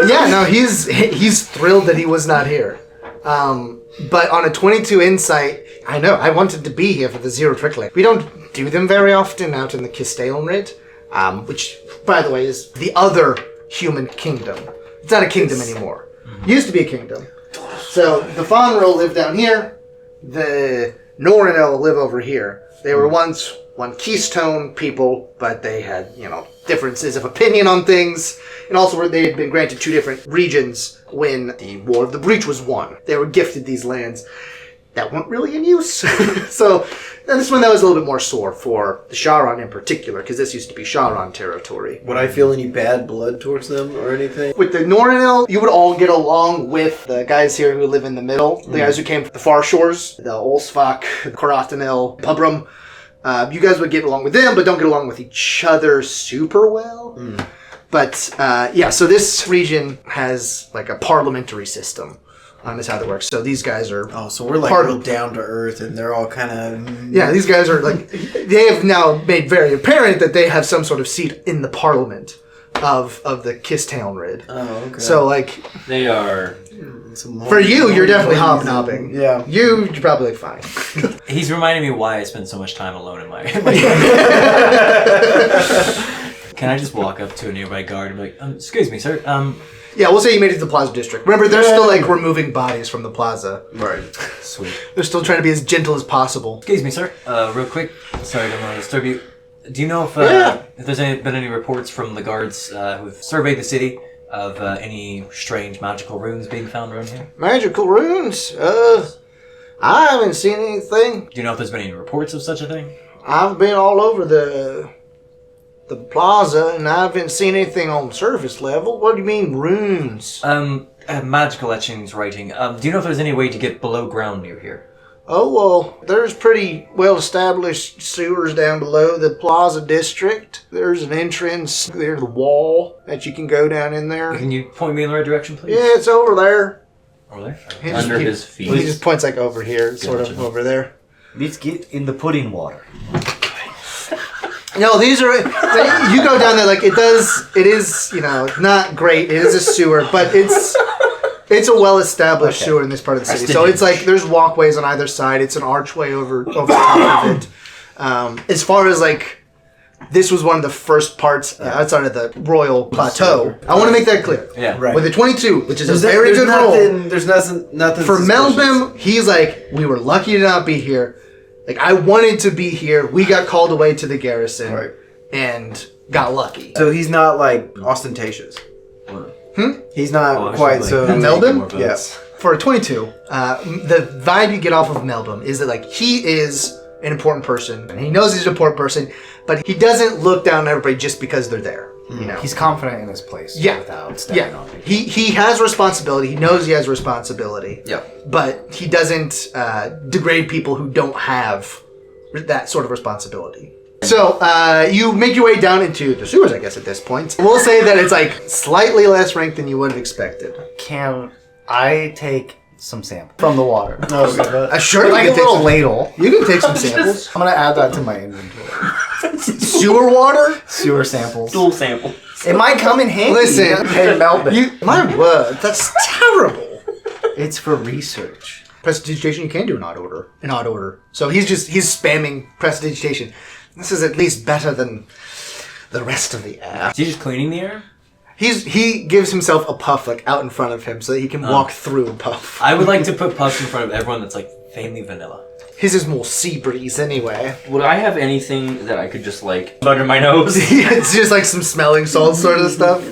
Speaker 1: Yeah, no, he's thrilled that he was not here. But on a 22 insight, I know, I wanted to be here for the Zero Rhekōlb. We don't do them very often out in the Castellanred, which, by the way, is the other human kingdom. It's not a kingdom anymore. It used to be a kingdom. So the Fawnrail live down here, the Norinel live over here. They were once one keystone people, but they had, differences of opinion on things. And also they had been granted two different regions when the War of the Breach was won. They were gifted these lands. that weren't really in use. So and this one that was a little bit more sore for the Shahron in particular, because this used to be Shahron territory.
Speaker 6: Would I feel any bad blood towards them or anything?
Speaker 1: With the Norinel, you would all get along with the guys here who live in the middle, the guys who came from the far shores, the Olsvak, the Koratanil, Pubrum. You guys would get along with them, but don't get along with each other super well. But so this region has like a parliamentary system. Is how that works. So these guys are...
Speaker 6: Oh, so we're like real down to earth and they're all kind of...
Speaker 1: Yeah, these guys are like... They have now made very apparent that they have some sort of seat in the parliament of the Kistownrid.
Speaker 6: Oh, okay.
Speaker 1: So like...
Speaker 3: They are...
Speaker 1: For you, you're definitely hobnobbing.
Speaker 6: Yeah.
Speaker 1: You're probably fine.
Speaker 4: He's reminding me why I spend so much time alone in my... Can I just walk up to a nearby guard and be like, excuse me, sir,
Speaker 1: Yeah, we'll say you made it to the Plaza District. Remember, they're still like removing bodies from the plaza.
Speaker 6: Right.
Speaker 4: Sweet.
Speaker 1: They're still trying to be as gentle as possible.
Speaker 4: Excuse me, sir. Real quick. Sorry, I don't want to disturb you. Do you know if there's been any reports from the guards who've surveyed the city of any strange magical runes being found around here?
Speaker 1: Magical runes? I haven't seen anything.
Speaker 4: Do you know if there's been any reports of such a thing?
Speaker 1: I've been all over the plaza, and I haven't seen anything on surface level. What do you mean, runes?
Speaker 4: Magical etchings, writing. Do you know if there's any way to get below ground near here?
Speaker 1: Oh, well, there's pretty well-established sewers down below the Plaza District. There's an entrance near the wall that you can go down in there.
Speaker 4: Can you point me in the right direction, please?
Speaker 1: Yeah, it's over there.
Speaker 4: Over there?
Speaker 3: Under his feet.
Speaker 1: He just points like over here, sort of over there.
Speaker 2: Let's get in the pudding water.
Speaker 1: No, these are... You go down there, like, it is, not great. It is a sewer, but it's a well-established sewer in this part of the city. So it's like, there's walkways on either side. It's an archway over top of it. As far as, like, this was one of the first parts outside of the Royal Plateau. I want to make that clear.
Speaker 4: Yeah.
Speaker 6: Right.
Speaker 1: With a 22, which is a very good roll.
Speaker 6: There's nothing
Speaker 1: For
Speaker 6: suspicious.
Speaker 1: Melbim, he's like, we were lucky to not be here. Like, I wanted to be here. We got called away to the garrison.
Speaker 6: Right.
Speaker 1: And got lucky.
Speaker 6: So he's not like ostentatious. He's not quite so.
Speaker 1: Melbim?
Speaker 6: Yes.
Speaker 1: For a 22, the vibe you get off of Melbim is that, like, he is an important person. And he knows he's an important person, but he doesn't look down at everybody just because they're there. You know?
Speaker 2: He's confident in his place.
Speaker 1: Yeah.
Speaker 2: Without stepping on people.
Speaker 1: He has responsibility. He knows he has responsibility.
Speaker 6: Yeah.
Speaker 1: But he doesn't degrade people who don't have that sort of responsibility. So you make your way down into the sewers, I guess, at this point. We'll say that it's like slightly less ranked than you would have expected.
Speaker 2: Can I take some sample from the water?
Speaker 1: Sure,
Speaker 2: Like
Speaker 1: you
Speaker 2: a
Speaker 1: can
Speaker 2: little
Speaker 1: take
Speaker 2: ladle.
Speaker 1: you can take some samples.
Speaker 2: I'm gonna add that to my inventory.
Speaker 1: Sewer water?
Speaker 2: Sewer samples.
Speaker 3: Dual sample.
Speaker 2: It might come in handy.
Speaker 1: Listen,
Speaker 2: Hey, Melbim.
Speaker 1: My word, that's terrible.
Speaker 2: It's for research.
Speaker 1: Prestidigitation, you can do in odd order. So he's spamming prestidigitation. This is at least better than the rest of the air.
Speaker 4: Is he just cleaning the air?
Speaker 1: He gives himself a puff like out in front of him so that he can walk through a puff.
Speaker 4: I would like to put puffs in front of everyone that's like faintly vanilla.
Speaker 1: His is more sea breeze anyway.
Speaker 3: Would I have anything that I could just, like, under my nose?
Speaker 1: It's just like some smelling salt sort of stuff.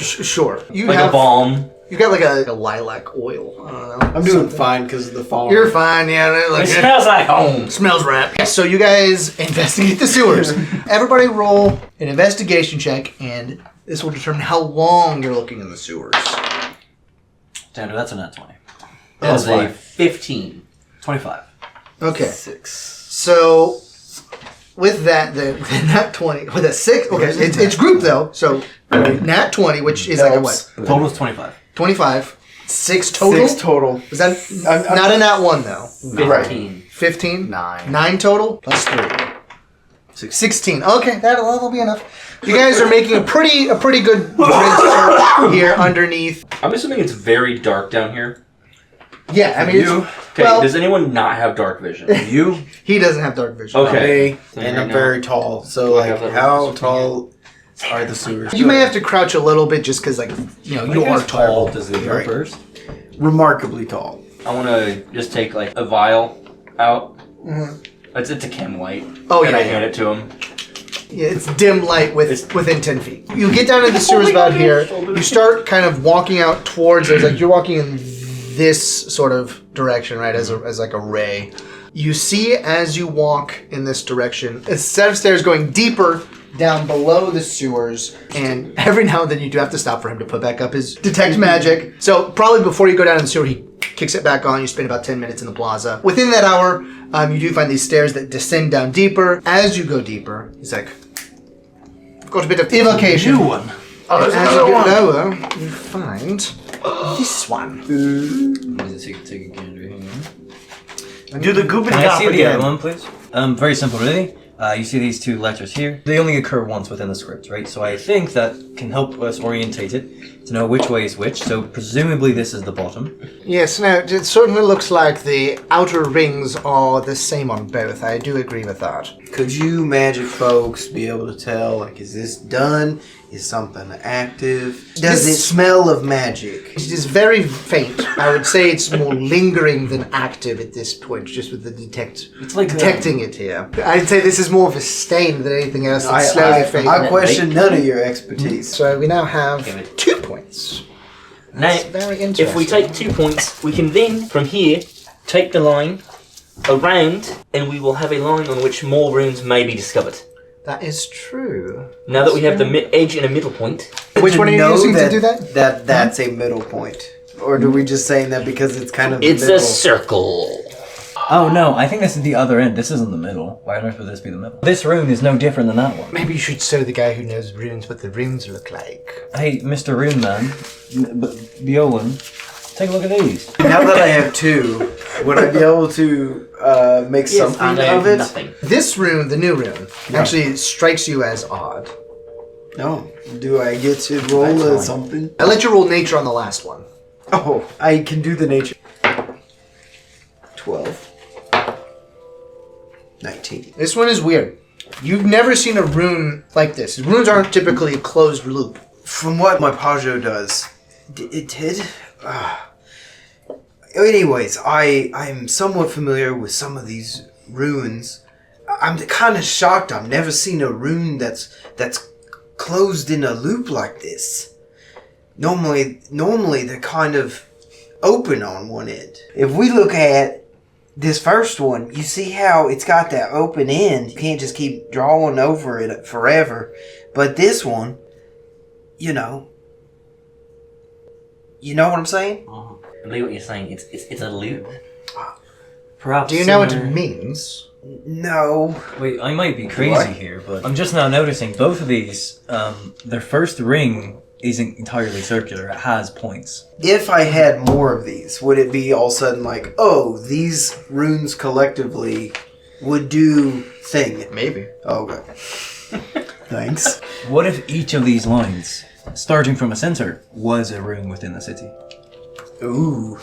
Speaker 1: Sure. You
Speaker 3: Like
Speaker 1: have
Speaker 3: a balm?
Speaker 1: You got like a lilac oil. I don't know.
Speaker 6: I'm doing fine because of the fall.
Speaker 1: You're fine, yeah. Like,
Speaker 3: It smells like home.
Speaker 1: smells right. So you guys investigate the sewers. Everybody roll an investigation check, and this will determine how long you're looking in the sewers.
Speaker 4: Xander, that's a nat 20.
Speaker 3: That was a 15.
Speaker 4: 25.
Speaker 1: Okay.
Speaker 6: 6.
Speaker 1: So with that, the nat 20, with a 6, okay, it's grouped though. So nat 20, which is like a what?
Speaker 4: Total's 25.
Speaker 1: 25. 6 total?
Speaker 6: 6 total.
Speaker 1: Was that not a nat 1 though?
Speaker 3: 15.
Speaker 1: 15?
Speaker 2: 9.
Speaker 1: 9 total? Plus 3. 16. Okay, that'll be enough. You guys are making a pretty good grid search here underneath.
Speaker 3: I'm assuming it's very dark down here.
Speaker 1: Yeah, I mean,
Speaker 3: Okay,
Speaker 1: well,
Speaker 3: does anyone not have dark vision?
Speaker 4: You?
Speaker 1: he doesn't have dark vision.
Speaker 3: Okay.
Speaker 6: And
Speaker 3: Right
Speaker 6: I'm
Speaker 3: now.
Speaker 6: very tall. So,
Speaker 3: I have
Speaker 6: like,
Speaker 3: that
Speaker 6: how
Speaker 3: reference?
Speaker 6: tall are the sewers?
Speaker 1: You may have to crouch a little bit just because, like, you are tall.
Speaker 4: Does the
Speaker 6: Right.
Speaker 4: burst?
Speaker 6: Remarkably tall.
Speaker 3: I want to just take, like, a vial out. It's a chem light.
Speaker 1: Oh,
Speaker 3: and
Speaker 1: yeah,
Speaker 3: I
Speaker 1: yeah.
Speaker 3: hand it to him.
Speaker 1: Yeah, it's dim light within 10 feet. You get down into the sewers about here. You start kind of walking out towards. There's like you're walking in this sort of direction, right, as like a ray. You see as you walk in this direction, a set of stairs going deeper down below the sewers, and every now and then you do have to stop for him to put back up his detect magic. So probably before you go down in the sewer, he kicks it back on. You spend about 10 minutes in the plaza. Within that hour, you do find these stairs that descend down deeper. As you go deeper, he's like, I've got a bit of evocation.
Speaker 4: New one.
Speaker 1: Oh, as you get lower, you find this one.
Speaker 4: Take a gander here.
Speaker 6: Do the goopity
Speaker 4: Can I
Speaker 6: gop
Speaker 4: see the
Speaker 6: again.
Speaker 4: other one, please? Very simple, really. You see these two letters here. They only occur once within the script, right? So I think that can help us orientate it to know which way is which. So presumably this is the bottom.
Speaker 1: Yes, no, it certainly looks like the outer rings are the same on both. I do agree with that.
Speaker 6: Could you magic folks be able to tell, like, is this done? Is something active? Does it smell of magic?
Speaker 1: It is very faint. I would say it's more lingering than active at this point, just with the
Speaker 4: It's like
Speaker 1: detecting it here. I'd say this is more of a stain than anything else. It's slowly fading.
Speaker 6: I question none of your expertise.
Speaker 1: So we now have 2 points. That's
Speaker 3: Now,
Speaker 1: very interesting.
Speaker 3: if we take 2 points, we can then, from here, take the line around, and we will have a line on which more runes may be discovered.
Speaker 1: That is true.
Speaker 3: Now that we have the edge and a middle point,
Speaker 1: Which one are you
Speaker 6: know
Speaker 1: using to do that?
Speaker 6: That's a middle point. Or do we just saying that because it's kind of the
Speaker 3: it's
Speaker 6: middle?
Speaker 3: a circle.
Speaker 4: Oh no, I think this is the other end. This isn't the middle. Why on earth would this be the middle? This rune is no different than that one.
Speaker 1: Maybe you should show the guy who knows runes what the runes look like.
Speaker 4: Hey, Mr. Rune Man, Biolan, take a look at these.
Speaker 6: Now that I have 2, would I be able to make something
Speaker 3: I know
Speaker 6: of it?
Speaker 3: nothing.
Speaker 1: This rune, the new rune, actually strikes you as odd.
Speaker 6: No. Do I get to roll something?
Speaker 1: I let you roll nature on the last one.
Speaker 6: Oh, I can do the nature. 12. 19.
Speaker 1: This one is weird. You've never seen a rune like this. Runes aren't typically a closed loop.
Speaker 6: From what my Pajot does, it did. Anyways, I'm somewhat familiar with some of these runes. I'm kind of shocked. I've never seen a rune that's closed in a loop like this. Normally they're kind of open on one end. If we look at this first one, you see how it's got that open end. You can't just keep drawing over it forever. But this one, you know what I'm saying?
Speaker 3: I believe what you're saying. It's a loop.
Speaker 4: Perhaps.
Speaker 1: Do you know what it means?
Speaker 6: No.
Speaker 4: Wait, I might be crazy
Speaker 6: What?
Speaker 4: here, but I'm just now noticing both of these. Their first ring isn't entirely circular. It has points.
Speaker 6: If I had more of these, would it be all of a sudden like, oh, these runes collectively would do thing?
Speaker 1: Maybe.
Speaker 6: Okay. Thanks.
Speaker 4: What if each of these lines, starting from a center, was a rune within the city?
Speaker 6: Ooh,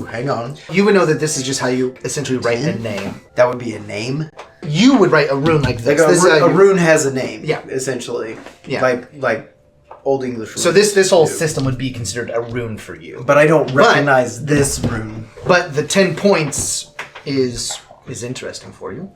Speaker 6: hang on.
Speaker 1: You would know that this is just how you essentially write a name.
Speaker 6: That would be a name?
Speaker 1: You would write a rune like
Speaker 6: Like
Speaker 1: this. This is how
Speaker 6: a
Speaker 1: you-
Speaker 6: rune has a name.
Speaker 1: Yeah.
Speaker 6: Essentially.
Speaker 1: Yeah.
Speaker 6: Like Old English runes.
Speaker 1: So this whole
Speaker 6: do.
Speaker 1: system would be considered a rune for you.
Speaker 6: But I don't recognize this rune.
Speaker 1: But the 10 points is interesting for you.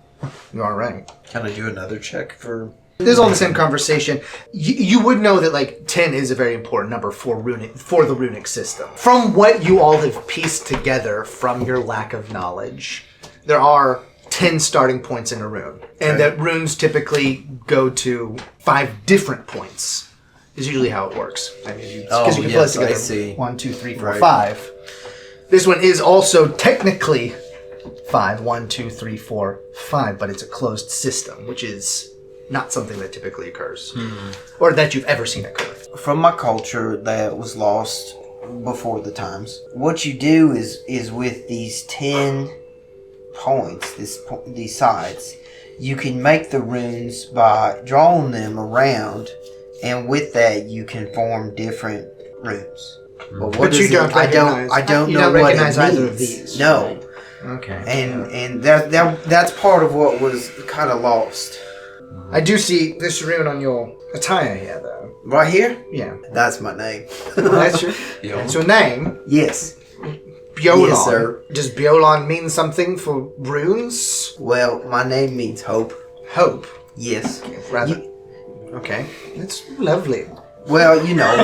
Speaker 1: You are right.
Speaker 6: Can I do another check for...
Speaker 1: This is all the same conversation. You would know that like 10 is a very important number for the runic system. From what you all have pieced together from your lack of knowledge, there are 10 starting points in a rune. And that runes typically go to 5 different points. Is usually how it works. I mean, because you can
Speaker 6: yes,
Speaker 1: put it
Speaker 6: I
Speaker 1: together.
Speaker 6: see.
Speaker 1: 1, 2, 3, 4,
Speaker 6: Right.
Speaker 1: 5. This one is also technically 5. 1, 2, 3, 4, 5, but it's a closed system, which is not something that typically occurs, or that you've ever seen occur.
Speaker 6: From my culture that was lost before the times, what you do is with these 10 points, these sides, you can make the runes by drawing them around, and with that you can form different runes. But
Speaker 1: But you don't recognize.
Speaker 6: I don't
Speaker 1: you
Speaker 6: know
Speaker 1: don't
Speaker 6: what
Speaker 1: recognize
Speaker 6: it
Speaker 1: either of
Speaker 6: means.
Speaker 1: these.
Speaker 6: No,
Speaker 1: Okay.
Speaker 6: and that's part of what was kind of lost.
Speaker 1: I do see this rune on your attire here, though.
Speaker 6: Right here,
Speaker 1: Yeah.
Speaker 6: that's my name.
Speaker 1: That's your name.
Speaker 6: Yes.
Speaker 1: Biolan.
Speaker 6: Yes, sir.
Speaker 1: Does Biolan mean something for runes?
Speaker 6: Well, my name means hope.
Speaker 1: Hope.
Speaker 6: Yes.
Speaker 1: Rather. Okay. That's lovely.
Speaker 6: Well, you know,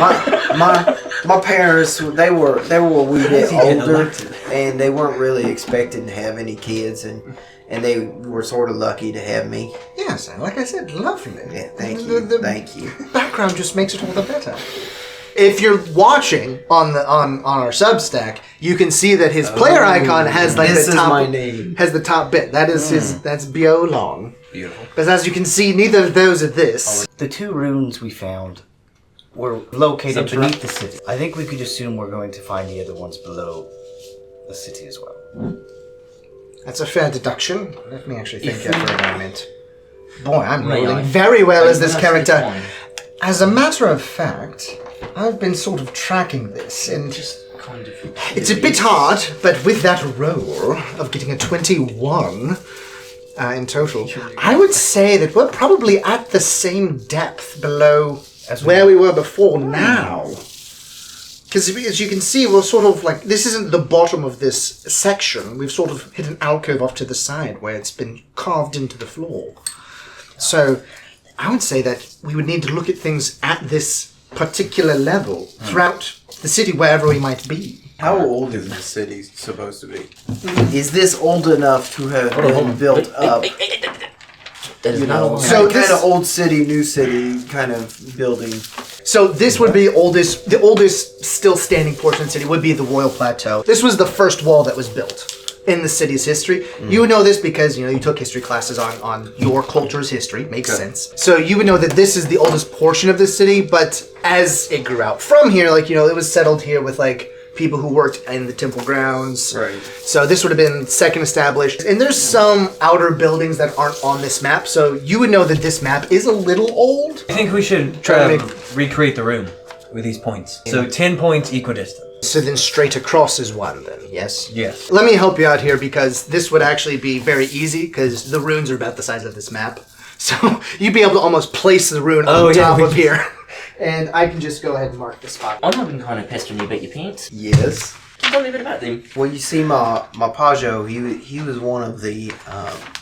Speaker 6: my parents, they were a wee bit older, and they weren't really expecting to have any kids, and they were sort of lucky to have me.
Speaker 1: Yes, and like I said, lovely.
Speaker 6: Yeah, thank you. Thank you.
Speaker 1: The background just makes it all the better. If you're watching on our Substack, you can see that his player icon has like
Speaker 6: this
Speaker 1: the
Speaker 6: is
Speaker 1: top
Speaker 6: my name.
Speaker 1: has the top bit. That is that's Bio Long.
Speaker 2: Beautiful.
Speaker 1: But as you can see, neither of those are this.
Speaker 2: The 2 runes we found were located beneath the city. I think we could assume we're going to find the other ones below the city as well.
Speaker 1: That's a fair deduction. Let me actually think
Speaker 3: If
Speaker 1: that for a moment. Boy, I'm
Speaker 3: May
Speaker 1: rolling
Speaker 3: I?
Speaker 1: very well as this
Speaker 3: That's
Speaker 1: character.
Speaker 3: fine.
Speaker 1: As a matter of fact, I've been sort of tracking this, and
Speaker 3: Just kind of.
Speaker 1: it's a bit hard, but with that roll of getting a 21 in total, I would say that we're probably at the same depth below
Speaker 2: As
Speaker 1: where we were before now. Because as you can see, we're sort of like, this isn't the bottom of this section. We've sort of hit an alcove off to the side where it's been carved into the floor. So I would say that we would need to look at things at this particular level throughout the city, wherever we might be.
Speaker 6: How old is the city supposed to be? Is this old enough to have been built up?
Speaker 3: That is
Speaker 6: You
Speaker 3: not
Speaker 6: know,
Speaker 3: a
Speaker 1: So
Speaker 6: kind
Speaker 1: this-
Speaker 6: of old city, new city kind of building.
Speaker 1: So this would be the oldest still standing portion of the city would be the Royal Plateau. This was the first wall that was built in the city's history. You would know this because you took history classes on your culture's history. Makes sense. So you would know that this is the oldest portion of the city, but as it grew out from here, it was settled here with people who worked in the temple grounds.
Speaker 6: Right.
Speaker 1: So this would have been second established. And there's some outer buildings that aren't on this map, so you would know that this map is a little old.
Speaker 4: I think we should try to recreate the room with these points. So 10 points equidistant.
Speaker 1: So then straight across is one then, yes?
Speaker 4: Yes.
Speaker 1: Let me help you out here because this would actually be very easy because the runes are about the size of this map. So you'd be able to almost place the rune on top of here. And I can just go ahead and mark the spot.
Speaker 3: I'm not been kind of pestering you about your paints.
Speaker 6: Yes.
Speaker 3: Tell me a bit about them.
Speaker 6: Well, you see, my Pajo, he was one of the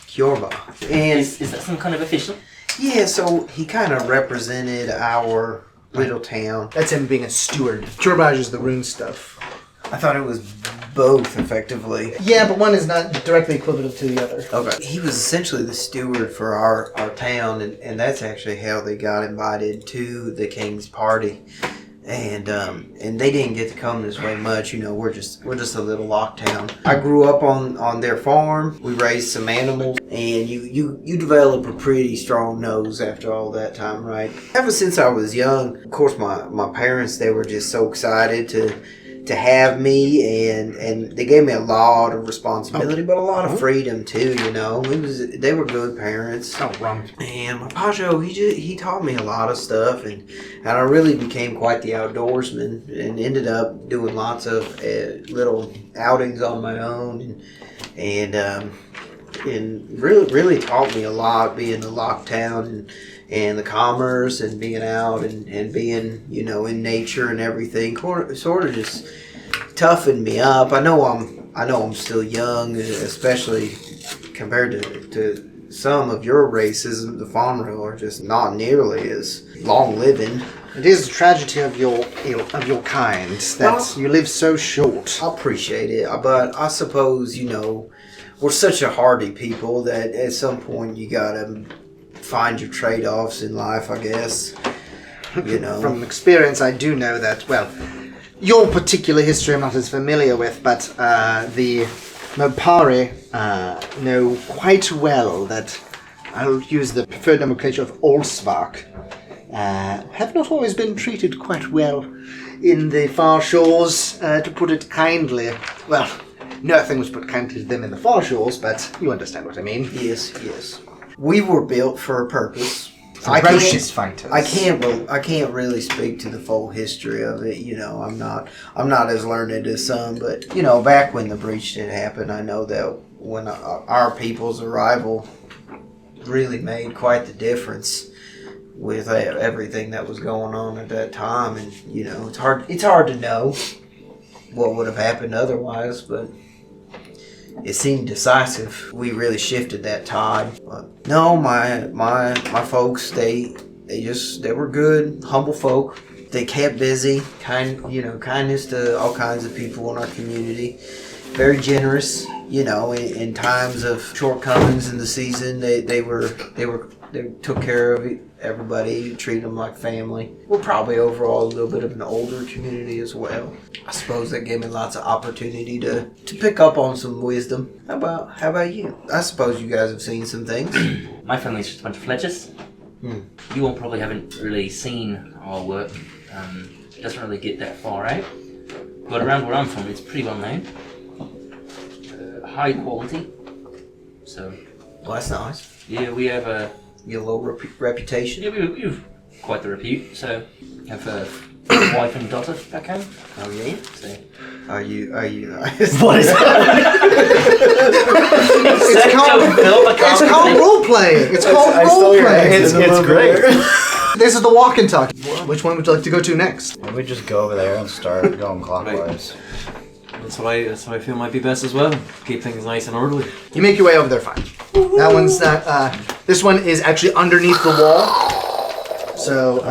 Speaker 6: Kyorba, and
Speaker 3: Is that some kind of official?
Speaker 6: yeah, so he kind of represented our little town.
Speaker 1: That's him being a steward. Turbage is the rune stuff.
Speaker 6: I thought it was both, effectively.
Speaker 1: Yeah, but one is not directly equivalent to the other.
Speaker 6: Okay. He was essentially the steward for our town, and that's actually how they got invited to the king's party. And they didn't get to come this way much. We're just a little lock town. I grew up on their farm. We raised some animals, and you develop a pretty strong nose after all that time, right? Ever since I was young, of course, my parents, they were just so excited to have me, and they gave me a lot of responsibility, but a lot of freedom too. They were good parents.
Speaker 1: Oh, wrong.
Speaker 6: And my Pajo, he taught me a lot of stuff, and I really became quite the outdoorsman, and ended up doing lots of little outings on my own, and really taught me a lot, being a lock town and the commerce and being out and being in nature and everything. Sort of just toughened me up. I know I'm still young, especially compared to some of your races. The Fonro are just not nearly as long living.
Speaker 1: It is a tragedy of your kind that you live so short.
Speaker 6: I appreciate it, but I suppose we're such a hardy people that at some point you gotta find your trade-offs in life, I guess.
Speaker 1: From experience, I do know that, your particular history I'm not as familiar with, but the Mopari know quite well that I'll use the preferred nomenclature of Allsvark. Have not always been treated quite well in the far shores, to put it kindly. Well, nothing was put kindly to them in the far shores, but you understand what I mean.
Speaker 6: Yes. We were built for a purpose.
Speaker 1: Ferocious fighters.
Speaker 6: I can't really speak to the full history of it. I'm not as learned as some, but back when the breach did happen, I know that when our people's arrival really made quite the difference with everything that was going on at that time, and it's hard to know what would have happened otherwise, but it seemed decisive. We really shifted that tide. But no, my folks, they They were good, humble folk. They kept busy, kindness to all kinds of people in our community. Very generous, in times of shortcomings in the season. They took care of everybody, treated them like family. We're probably overall a little bit of an older community as well. I suppose that gave me lots of opportunity to pick up on some wisdom. How about you? I suppose you guys have seen some things.
Speaker 3: My family's just a bunch of fledgers. You all probably haven't really seen our work. It doesn't really get that far out. But around where I'm from, it's pretty well known. High quality. So.
Speaker 6: Well, that's nice.
Speaker 3: Yeah, we have a.
Speaker 6: Your low reputation.
Speaker 3: Yeah, we've quite the repute. So, have a wife and daughter back home.
Speaker 6: Oh yeah.
Speaker 3: So.
Speaker 6: Are you?
Speaker 3: What is that?
Speaker 1: It's called role playing. It's called role playing.
Speaker 2: It's great.
Speaker 1: This is the walk and talk. Which one would you like to go to next?
Speaker 2: We just go over there and start going clockwise.
Speaker 4: That's what I feel might be best as well. Keep things nice and orderly.
Speaker 1: You make your way over there fine. That one's not, this one is actually underneath the wall. So,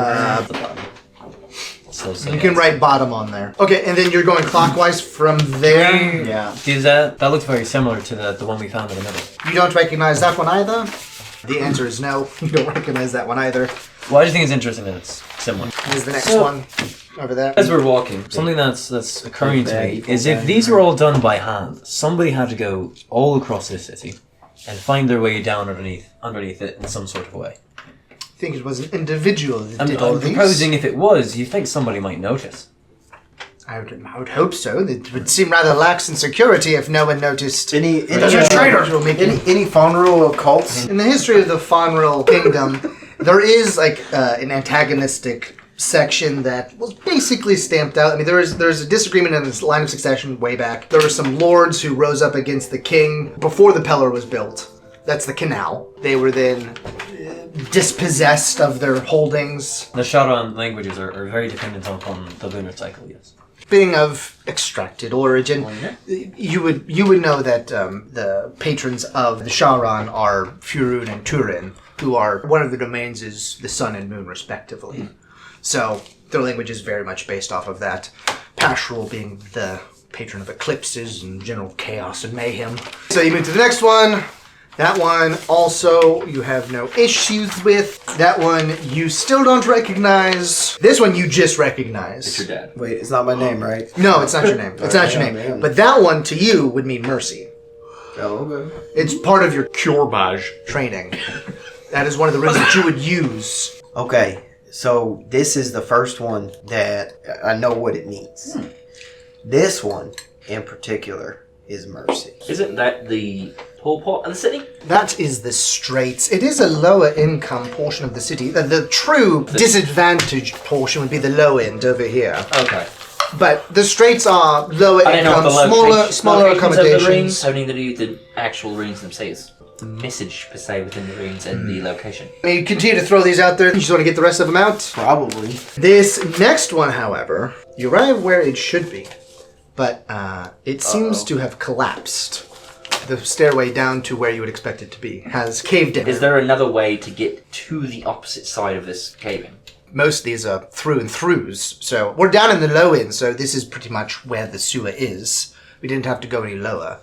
Speaker 1: you can write bottom on there. Okay, and then you're going clockwise from there.
Speaker 2: Yeah.
Speaker 4: That looks very similar to the one we found in the middle.
Speaker 1: You don't recognize that one either? The answer is no. You don't recognize that one either.
Speaker 4: Well, I just think it's interesting that it's similar.
Speaker 1: Here's the next one over there.
Speaker 4: As we're walking, something that's occurring to me is if these were all done by hand, somebody had to go all across this city and find their way down underneath it in some sort of way.
Speaker 1: I think it was an individual that
Speaker 4: I'm
Speaker 1: did all these.
Speaker 4: proposing if it was, you think somebody might notice.
Speaker 1: I would hope so. It would seem rather lax in security if no one noticed.
Speaker 6: Any
Speaker 1: Fonril cults? In the history of the Fonril kingdom, there is like an antagonistic section that was basically stamped out. I mean, there's a disagreement in this line of succession way back. There were some lords who rose up against the king before the pillar was built. That's the canal. They were then dispossessed of their holdings.
Speaker 4: The Shadowrun languages are very dependent upon the lunar cycle, yes.
Speaker 1: Being of extracted origin, you would know that the patrons of the Shadowrun are Furun and Turin, who are one of the domains is the sun and moon respectively. So their language is very much based off of that. Pastoral being the patron of eclipses and general chaos and mayhem. So you move to the next one. That one also you have no issues with. That one you still don't recognize. This one you just recognize.
Speaker 3: It's your dad.
Speaker 6: Wait, it's not my name, right?
Speaker 1: No, it's not your name. It's not your name. But that one to you would mean mercy.
Speaker 6: Oh, okay.
Speaker 1: It's part of your
Speaker 5: Cure badge.
Speaker 1: training. That is one of the runes that you would use.
Speaker 6: Okay, so this is the first one that I know what it means. This one in particular is mercy.
Speaker 3: Isn't that the poor part of the city?
Speaker 1: That is the straits. It is a lower income portion of the city. The true disadvantaged portion would be the low end over here.
Speaker 3: Okay.
Speaker 1: But the straits are lower
Speaker 3: I don't know
Speaker 1: income,
Speaker 3: what the
Speaker 1: smaller
Speaker 3: locations of the
Speaker 1: accommodations.
Speaker 3: runes, having to do with the actual runes themselves. The message per se within the runes and the location.
Speaker 1: I mean, you continue to throw these out there. You just want to get the rest of them out?
Speaker 6: Probably.
Speaker 1: This next one, however, you arrive where it should be, but it seems to have collapsed. The stairway down to where you would expect it to be has caved in.
Speaker 3: Is there another way to get to the opposite side of this cave-in?
Speaker 1: Most of these are through and throughs, so we're down in the low end, so this is pretty much where the sewer is. We didn't have to go any lower.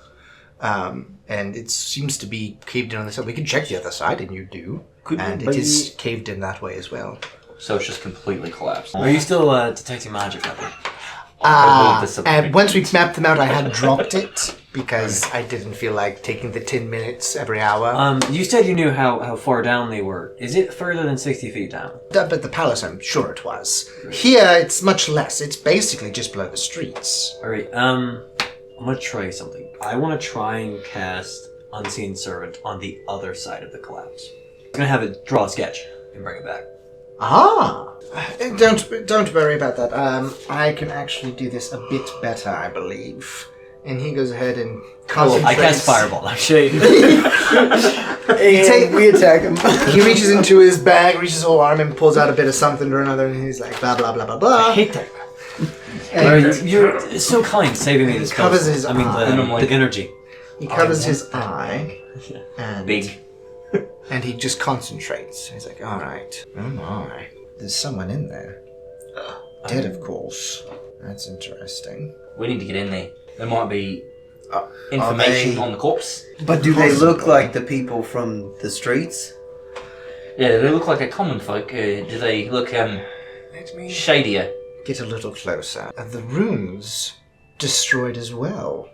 Speaker 1: And it seems to be caved in on this side. We can check the other side, and you do. And it is caved in that way as well.
Speaker 3: So it's just completely collapsed.
Speaker 4: Are you still detecting magic up there?
Speaker 1: And once we mapped them out, I had dropped it because I didn't feel like taking the 10 minutes every hour.
Speaker 4: You said you knew how far down they were. Is it further than 60 feet down?
Speaker 1: Up at the palace, I'm sure it was. Here, it's much less. It's basically just below the streets.
Speaker 4: Alright, I'm gonna try something. I want to try and cast Unseen Servant on the other side of the collapse. I'm gonna have it draw a sketch and bring it back.
Speaker 1: Ah! Don't worry about that. I can actually do this a bit better, I believe. And he goes ahead and concentrates.
Speaker 4: I cast Fireball, actually.
Speaker 6: We attack him.
Speaker 1: He reaches into his bag, reaches his whole arm, and pulls out a bit of something or another, and he's like, blah, blah, blah, blah, blah.
Speaker 4: I hate that.
Speaker 1: And
Speaker 4: You're so kind saving me this
Speaker 1: covers his
Speaker 4: I mean,
Speaker 1: eye.
Speaker 4: the energy.
Speaker 1: he covers his eye. And
Speaker 3: Big.
Speaker 1: And he just concentrates. He's like, alright. Oh my. There's someone in there. Dead, of course. That's interesting.
Speaker 3: We need to get in there. There might be information on the corpse.
Speaker 6: But do they look like the people from the streets?
Speaker 3: Yeah, they look like a common folk. Do they look
Speaker 1: Let me
Speaker 3: shadier?
Speaker 1: get a little closer. The runes destroyed as well.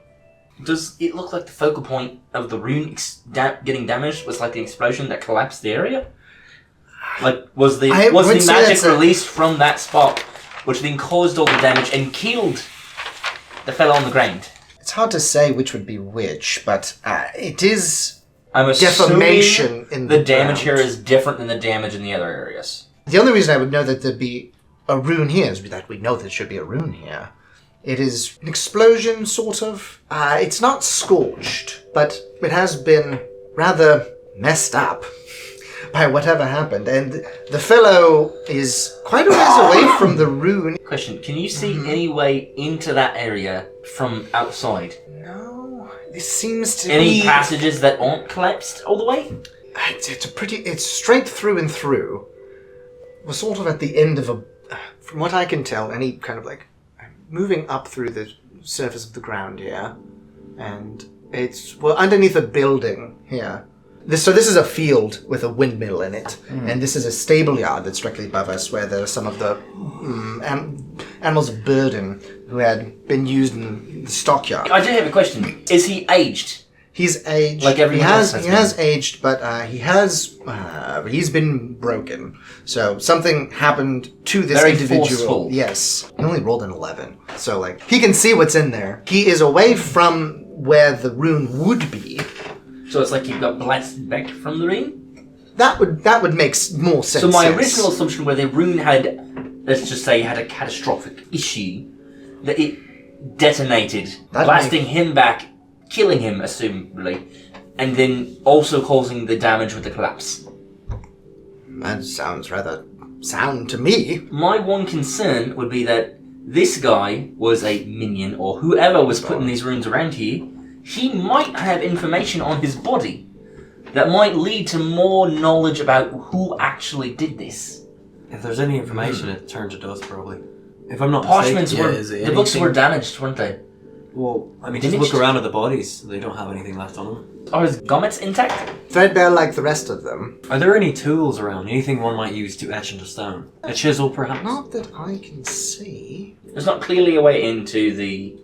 Speaker 3: Does it look like the focal point of the rune getting damaged was like the explosion that collapsed the area? Like, was the magic released from that spot, which then caused all the damage and killed the fellow on the ground?
Speaker 1: It's hard to say which would be which, but it is
Speaker 3: I'm
Speaker 1: defamation in
Speaker 3: the
Speaker 1: the
Speaker 3: damage
Speaker 1: ground.
Speaker 3: here is different than the damage in the other areas.
Speaker 1: The only reason I would know that there'd be a rune here is that we know there should be a rune here. It is an explosion, sort of. It's not scorched, but it has been rather messed up by whatever happened. And the fellow is quite a ways away from the rune.
Speaker 3: Question, can you see any way into that area from outside?
Speaker 1: No, this seems to
Speaker 3: Any
Speaker 1: be...
Speaker 3: passages that aren't collapsed all the way?
Speaker 1: It's straight through and through. We're sort of at the end of a... From what I can tell, any kind of like... moving up through the surface of the ground here, and it's underneath a building here. This is a field with a windmill in it, and this is a stable yard that's directly above us, where there are some of the animals of burden who had been used in the stockyard.
Speaker 3: I do have a question. Is he aged?
Speaker 1: He's aged.
Speaker 3: Like everyone else has
Speaker 1: he has aged, but he's been broken. So something happened to this
Speaker 3: Very
Speaker 1: individual.
Speaker 3: forceful.
Speaker 1: Yes. He only rolled an 11. So like he can see what's in there. He is away from where the rune would be.
Speaker 3: So it's like he got blasted back from the rune?
Speaker 1: That would make more sense.
Speaker 3: So my
Speaker 1: yes.
Speaker 3: original assumption where the rune had, let's just say, had a catastrophic issue, that it detonated, blasting him back, killing him, assumably, and then also causing the damage with the collapse.
Speaker 1: That sounds rather sound to me.
Speaker 3: My one concern would be that this guy was a minion, or whoever was putting these runes around here. He might have information on his body that might lead to more knowledge about who actually did this.
Speaker 4: If there's any information, it turns to dust, probably. If I'm not
Speaker 3: Parchments
Speaker 4: mistaken.
Speaker 3: the books were damaged, weren't they?
Speaker 4: Well, I mean, just
Speaker 3: Damaged?
Speaker 4: look around at the bodies. They don't have anything left on them.
Speaker 3: Are his gauntlets intact?
Speaker 1: Threadbare like the rest of them.
Speaker 4: Are there any tools around? Anything one might use to etch into stone? A chisel, perhaps?
Speaker 1: Not that I can see.
Speaker 3: There's not clearly a way into the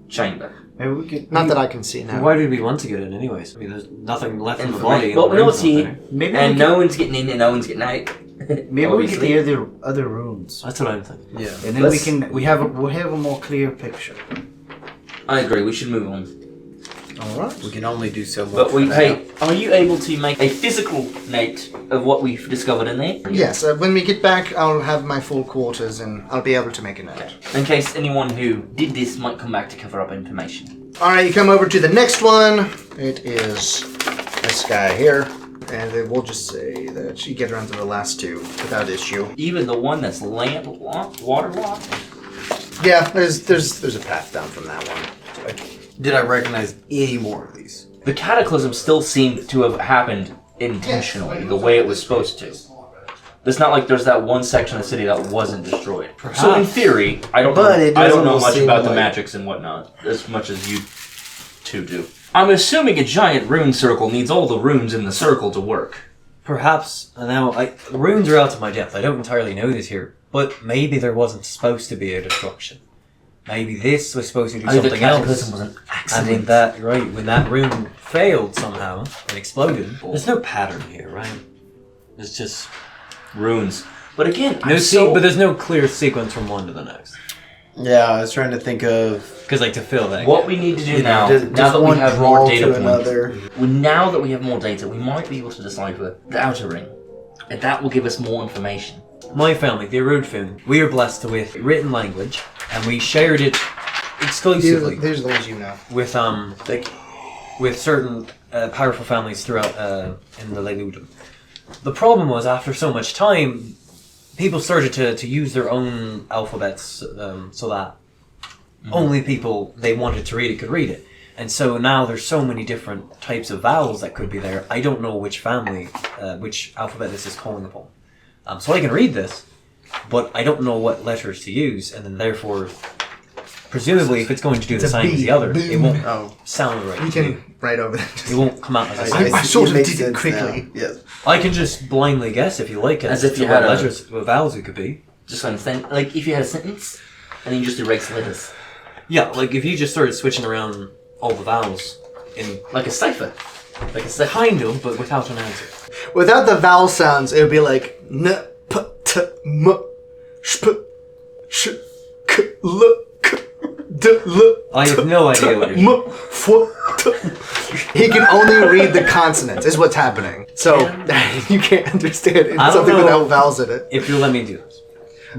Speaker 3: chamber.
Speaker 2: Maybe we could.
Speaker 1: Not that I can see now.
Speaker 4: Why did we want to get in, anyways? I mean, there's nothing left in the
Speaker 3: Information.
Speaker 4: body.
Speaker 3: Well,
Speaker 4: and
Speaker 3: we
Speaker 4: the
Speaker 3: know
Speaker 4: room's
Speaker 3: it's here,
Speaker 4: not there.
Speaker 2: Maybe
Speaker 3: and
Speaker 2: we
Speaker 3: no one's getting in and no one's getting out.
Speaker 2: Maybe we
Speaker 3: Obviously.
Speaker 2: could hear the other runes,
Speaker 4: That's what I'm thinking.
Speaker 6: Yeah.
Speaker 2: and then we'll have a more clear picture.
Speaker 3: I agree, we should move on.
Speaker 1: Alright.
Speaker 6: We can only do so much.
Speaker 3: But
Speaker 6: for now.
Speaker 3: hey, are you able to make a physical note of what we've discovered in there?
Speaker 1: Yes, when we get back, I'll have my full quarters and I'll be able to make a note.
Speaker 3: In case anyone who did this might come back to cover up information.
Speaker 1: Alright, you come over to the next one. It is this guy here. And then we'll just say that you get around to the last two without issue.
Speaker 3: Even the one that's waterlogged?
Speaker 1: Yeah, there's a path down from that one.
Speaker 6: Did I recognize any more of these?
Speaker 3: The cataclysm still seemed to have happened intentionally, the way it was supposed to. It's not like there's that one section of the city that wasn't destroyed. So in theory, I don't know much about the magics and whatnot, as much as you two do. I'm assuming a giant rune circle needs all the runes in the circle to work.
Speaker 4: Perhaps, now, the runes are out of my depth. I don't entirely know this here. But maybe there wasn't supposed to be a destruction. Maybe this was supposed to do
Speaker 3: Either
Speaker 4: something
Speaker 3: cataclysm
Speaker 4: else.
Speaker 3: was an
Speaker 4: And when
Speaker 3: accident.
Speaker 4: when that rune failed somehow and exploded, there's no pattern here, right? It's just
Speaker 3: Runes. But again,
Speaker 4: but there's no clear sequence from one to the next.
Speaker 6: Yeah, I was trying to think of
Speaker 4: Because to fill that.
Speaker 3: what we need to do now,
Speaker 6: does
Speaker 3: now that we
Speaker 6: one
Speaker 3: have more
Speaker 6: draw
Speaker 3: data
Speaker 6: to
Speaker 3: points,
Speaker 6: another.
Speaker 3: now that we have more data, we might be able to decipher the outer ring. And that will give us more information.
Speaker 4: My family, the Arudfin, we are blessed with written language, and we shared it exclusively
Speaker 1: These are the ones you know.
Speaker 4: with certain powerful families throughout in the Leludum. The problem was, after so much time, people started to use their own alphabets so that only people they wanted to read it could read it. And so now there's so many different types of vowels that could be there. I don't know which family, which alphabet this is calling upon. So I can read this, but I don't know what letters to use, and then therefore, presumably, if it's going to do the same as the other, it won't sound right.
Speaker 1: You can write over that.
Speaker 4: It won't come out as a
Speaker 1: I sort of
Speaker 6: makes
Speaker 1: did it
Speaker 6: sense
Speaker 1: quickly.
Speaker 6: now. Yes.
Speaker 4: I can just blindly guess if you like it.
Speaker 3: As if you
Speaker 4: what
Speaker 3: had a-
Speaker 4: letters, what vowels it could be.
Speaker 3: Just understand, like if you had a sentence, and then you just erase letters,
Speaker 4: Yeah, like if you just started switching around all the vowels in
Speaker 3: like a cipher, like a cipher.
Speaker 4: kind of, but without an answer.
Speaker 1: Without the vowel sounds, it would be like n, p, t, m, sh, p, sh, k, l, k, d, l.
Speaker 4: I have no idea what you're
Speaker 1: M, f, t. He can only read the consonants, is what's happening. So you can't understand
Speaker 4: I don't
Speaker 1: something
Speaker 4: know.
Speaker 1: without vowels in it.
Speaker 4: If you'll let me do this.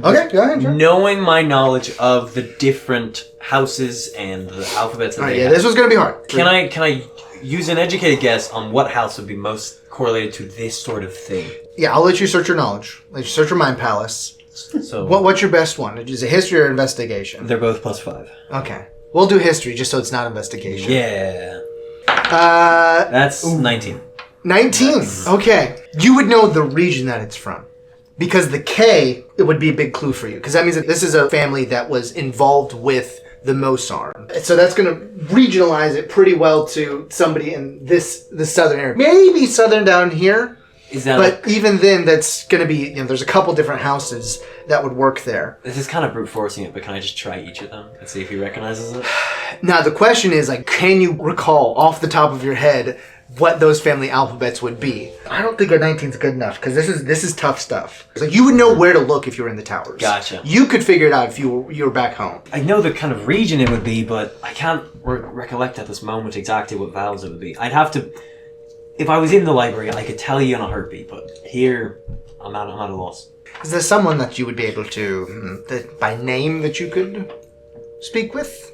Speaker 1: Okay, go ahead, John.
Speaker 4: Knowing my knowledge of the different houses and the alphabets that
Speaker 1: Alright,
Speaker 4: they
Speaker 1: yeah,
Speaker 4: have,
Speaker 1: this was gonna be hard.
Speaker 4: can I use an educated guess on what house would be most correlated to this sort of thing?
Speaker 1: Yeah, I'll let you search your knowledge. Let you search your mind palace.
Speaker 4: So
Speaker 1: What's your best one? Is it history or investigation?
Speaker 4: they're both +5.
Speaker 1: Okay. We'll do history just so it's not investigation.
Speaker 4: Yeah,
Speaker 1: Uh,
Speaker 4: that's 19.
Speaker 1: 19. Okay. You would know the region that it's from. Because the K, it would be a big clue for you. Because that means that this is a family that was involved with the Mosar. So that's going to regionalize it pretty well to somebody in the southern area. Maybe southern down here.
Speaker 4: Is that
Speaker 1: But even then, that's going to be, there's a couple different houses that would work there.
Speaker 4: this is kind of brute forcing it, but can I just try each of them and see if he recognizes it?
Speaker 1: Now, the question is, like, can you recall off the top of your head what those family alphabets would be? I don't think a 19 is good enough, because this is tough stuff. Like, you would know where to look if you were in the towers.
Speaker 4: Gotcha.
Speaker 1: You could figure it out if you were back home.
Speaker 4: I know the kind of region it would be, but I can't recollect at this moment exactly what vowels it would be. I'd have to... If I was in the library, I could tell you in a heartbeat, but here, I'm at a loss.
Speaker 1: Is there someone that you would be able to, that by name, that you could speak with?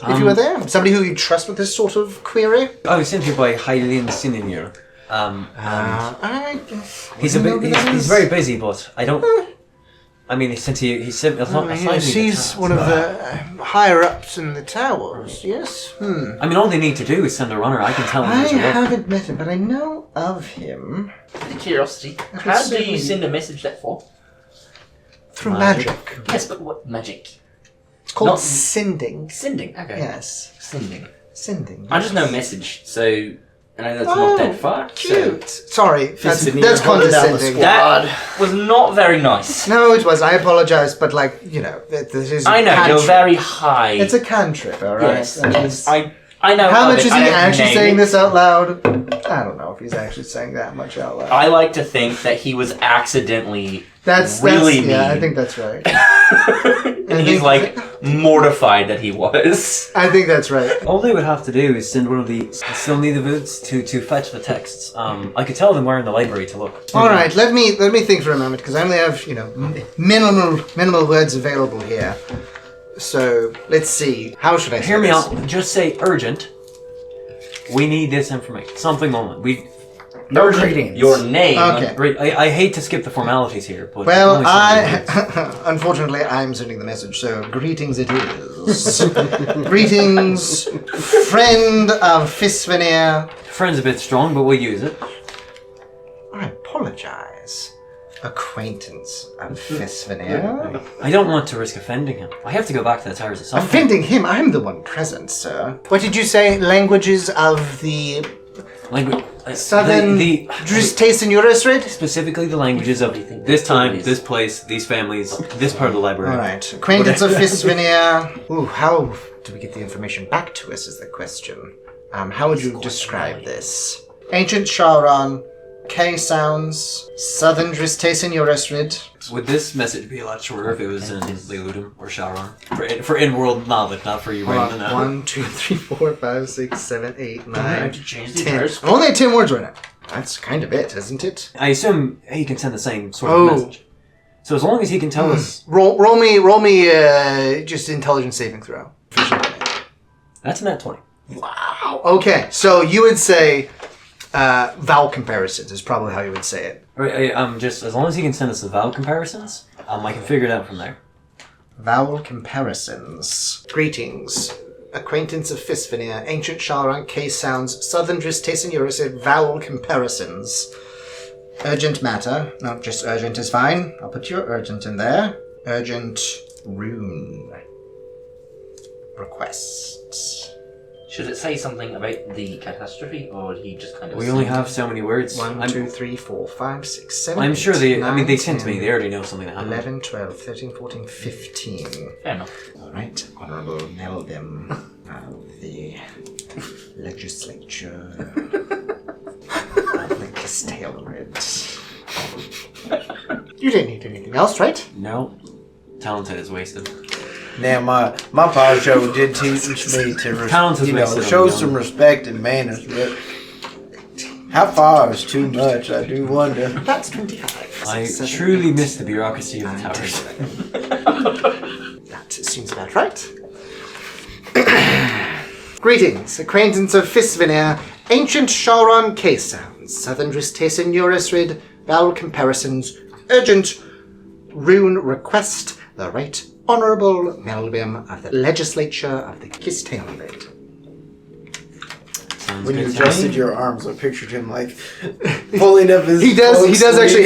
Speaker 1: If you were there? Somebody who you trust with this sort of query?
Speaker 4: I was sent here by Hailin Sininier. He's very busy, but I don't... I mean, since he sent me...
Speaker 1: He's one of the higher-ups in the towers, yes?
Speaker 4: I mean, all they need to do is send a runner. I can tell them
Speaker 1: I
Speaker 4: where to look.
Speaker 1: haven't met him, but I know of him.
Speaker 3: Out of curiosity, how do you send a message that for?
Speaker 1: Through magic.
Speaker 3: Yes, but what magic?
Speaker 1: It's called
Speaker 3: Not-
Speaker 1: sending.
Speaker 3: Sending. Okay.
Speaker 1: Yes.
Speaker 3: Sending.
Speaker 1: Sending.
Speaker 3: I just know message, so and I know that's not that far.
Speaker 1: Cute. Sorry, that's
Speaker 6: Veneer holding down the
Speaker 1: condescending.
Speaker 6: squad.
Speaker 3: That was not very nice.
Speaker 1: No, it was. I apologize, but this is.
Speaker 3: I know you're
Speaker 1: cantrip.
Speaker 3: very high.
Speaker 1: It's a cantrip, all right.
Speaker 3: yes.
Speaker 1: That
Speaker 3: Yes.
Speaker 1: is-
Speaker 3: I know.
Speaker 1: How
Speaker 3: of
Speaker 1: much
Speaker 3: it.
Speaker 1: is
Speaker 3: I
Speaker 1: he
Speaker 3: don't
Speaker 1: actually
Speaker 3: name
Speaker 1: saying
Speaker 3: it.
Speaker 1: this out loud? I don't know if he's actually saying that much out loud.
Speaker 3: I like to think that he was accidentally
Speaker 1: That's
Speaker 3: really mean.
Speaker 1: Yeah, I think that's right.
Speaker 3: and he's like mortified that he was.
Speaker 1: I think that's right.
Speaker 4: All they would have to do is send one of the... Still need the boots to fetch the texts. I could tell them where in the library to look.
Speaker 1: All right, let me think for a moment because I only have minimal words available here. So let's see. How should I say
Speaker 4: Hear me
Speaker 1: this?
Speaker 4: out. Just say urgent. We need this information. Something moment.
Speaker 1: No greetings.
Speaker 3: Your name.
Speaker 1: Okay.
Speaker 4: Great. I hate to skip the formalities here, but...
Speaker 1: Well,
Speaker 4: only something.
Speaker 1: unfortunately, I'm sending the message, so greetings it is. Greetings, friend of Fisveneer.
Speaker 4: Friend's a bit strong, but we'll use it.
Speaker 1: I apologize. Acquaintance of Fisveneer.
Speaker 4: I don't want to risk offending him. I have to go back to the towers at some point.
Speaker 1: Offending him? I'm the one present, sir. What did you say? Languages of the Southern
Speaker 4: the
Speaker 1: Dristace in Eurosred?
Speaker 4: specifically the languages of this time, this place, these families, this part of the library.
Speaker 1: Alright. Acquaintance of Fisveneer. Ooh, how do we get the information back to us is the question. How would you describe this? Ancient Shauron, K sounds, Southern Dristace in Eurosred.
Speaker 4: Would this message be a lot shorter if it was in Leiludum or Shauron? For in-world knowledge, not for you right now.
Speaker 1: 1, 2, 3, 4, 5, 6, 7, 8,
Speaker 3: I
Speaker 1: 9,
Speaker 3: have to change the
Speaker 1: 10.
Speaker 3: entire
Speaker 1: I'm only at 10 words right now. That's kind of it, isn't it?
Speaker 4: I assume he can send the same sort
Speaker 1: Oh.
Speaker 4: of message. So as long as he can tell us...
Speaker 1: Roll me just intelligence saving throw.
Speaker 4: That's an at 20.
Speaker 1: Wow. Okay, so you would say vowel comparisons is probably how you would say it.
Speaker 4: Right, just as long as he can send us the vowel comparisons, I can figure it out from there.
Speaker 1: Vowel comparisons. Greetings. Acquaintance of Fisveneer, Ancient Shalrunk, Case Sounds, Southern Tristation Urisid, Vowel Comparisons. Urgent matter. No, just urgent is fine. I'll put your urgent in there. Urgent rune requests.
Speaker 3: Should it say something about the catastrophe, or did he just kind of...
Speaker 4: We only have so many words.
Speaker 1: 1, 2, 3, 4, 5, 6, 7.
Speaker 4: I'm sure
Speaker 1: 8,
Speaker 4: they.
Speaker 1: 9,
Speaker 4: They sent to
Speaker 1: 10,
Speaker 4: me. They already know something that happened.
Speaker 1: 11, 12, 13, 14, 15.
Speaker 3: Fair enough.
Speaker 1: Alright, Honourable Melbim of the Legislature of the Castelred. You didn't need anything else, right?
Speaker 4: No. Talented is wasted.
Speaker 6: Now, my pa show did teach me to
Speaker 4: Talent is wasted on
Speaker 6: show
Speaker 4: young.
Speaker 6: some respect and manners, but how far is too much? I do wonder.
Speaker 1: That's 25.
Speaker 4: I
Speaker 1: 7,
Speaker 4: truly
Speaker 1: 8,
Speaker 4: miss the bureaucracy of the
Speaker 1: 9,
Speaker 4: towers.
Speaker 1: 10. That seems about right. Greetings, acquaintance of Fisveneer, Ancient Shalron Case Sounds, Southern Tristation Urisrid, Vowel Comparisons, Urgent Rune Request, the Right Honourable Melbim of the Legislature of the Castelred.
Speaker 4: Sounds
Speaker 6: When you
Speaker 4: good to
Speaker 6: adjusted
Speaker 4: me.
Speaker 6: your arms, I pictured him like pulling up his.
Speaker 1: He does
Speaker 6: cloak
Speaker 1: actually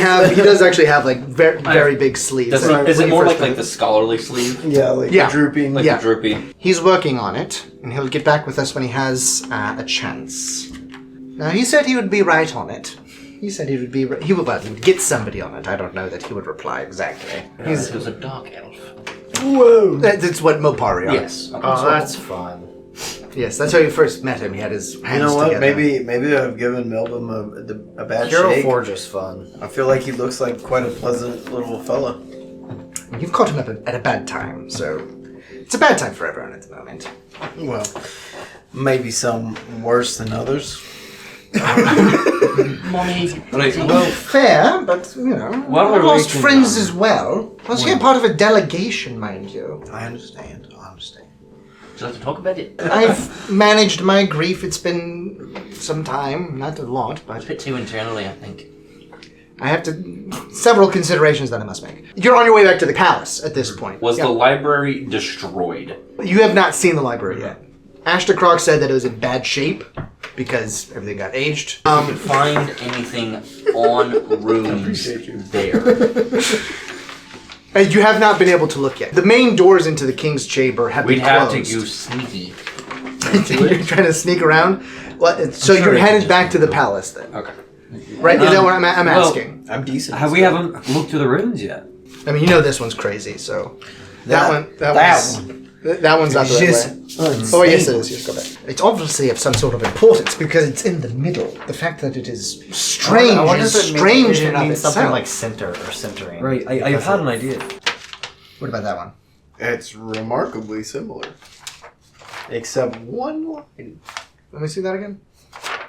Speaker 1: have like very big sleeves.
Speaker 3: Does
Speaker 1: When
Speaker 3: is
Speaker 1: you
Speaker 3: it more
Speaker 1: first
Speaker 3: like
Speaker 1: put
Speaker 3: the scholarly sleeve?
Speaker 6: Yeah, like
Speaker 1: Yeah.
Speaker 6: drooping.
Speaker 3: Like
Speaker 1: Yeah.
Speaker 3: the droopy?
Speaker 1: He's working on it, and he'll get back with us when he has a chance. Now, he said he would be right on it. He said he would would get somebody on it. I don't know that he would reply exactly.
Speaker 3: He was a dark elf.
Speaker 6: Whoa.
Speaker 1: That's what Mopari are.
Speaker 3: Yes.
Speaker 2: Oh, that's fun.
Speaker 1: Yes, that's how you first met him. He had his hands
Speaker 6: You know what?
Speaker 1: together.
Speaker 6: Maybe I've given Melbim a bad
Speaker 2: Hero
Speaker 6: shake.
Speaker 2: Forge is fun.
Speaker 6: I feel like he looks like quite a pleasant little fella.
Speaker 1: You've caught him up at a bad time, so it's a bad time for everyone at the moment.
Speaker 6: Well, maybe some worse than others.
Speaker 3: Mommy.
Speaker 4: Right,
Speaker 1: Well, fair, but you know,
Speaker 4: While we're
Speaker 1: I lost
Speaker 4: waiting
Speaker 1: friends
Speaker 4: on-
Speaker 1: as well. I was here part of a delegation, mind you.
Speaker 6: I understand.
Speaker 3: Would you like to talk about it?
Speaker 1: I've managed my grief. It's been some time, not a lot,
Speaker 3: A
Speaker 1: but
Speaker 3: bit too internally, I think.
Speaker 1: I have several considerations that I must make. You're on your way back to the palace at this point.
Speaker 3: Was
Speaker 1: Yeah.
Speaker 3: the library destroyed?
Speaker 1: You have not seen the library yet. Ashtakrrok said that it was in bad shape because everything got aged.
Speaker 3: Find anything on runes there?
Speaker 1: You have not been able to look yet. The main doors into the king's chamber have
Speaker 3: We'd
Speaker 1: been
Speaker 3: have to
Speaker 1: closed.
Speaker 3: use sneaky.
Speaker 1: You're trying to sneak around? Well, so
Speaker 4: sure
Speaker 1: you're
Speaker 4: we can
Speaker 1: headed
Speaker 4: just
Speaker 1: back to the
Speaker 4: do it.
Speaker 1: palace then,
Speaker 3: Okay.
Speaker 1: right? Is that what I'm
Speaker 4: well,
Speaker 1: asking?
Speaker 6: I'm decent.
Speaker 4: We haven't looked through the runes yet.
Speaker 1: I mean, you know this one's crazy, so that one's not the right
Speaker 6: Just
Speaker 1: way. Oh yes, it is. Yes, go back. It's obviously of some sort of importance because it's in the middle. The fact that it is strange
Speaker 2: I wonder
Speaker 1: is
Speaker 2: if it
Speaker 1: strange in
Speaker 2: it
Speaker 1: and of
Speaker 2: means something
Speaker 1: itself.
Speaker 2: like center or centering.
Speaker 4: Right, I've had an idea.
Speaker 1: What about that one?
Speaker 6: It's remarkably similar. Except one line.
Speaker 1: Let me see that again.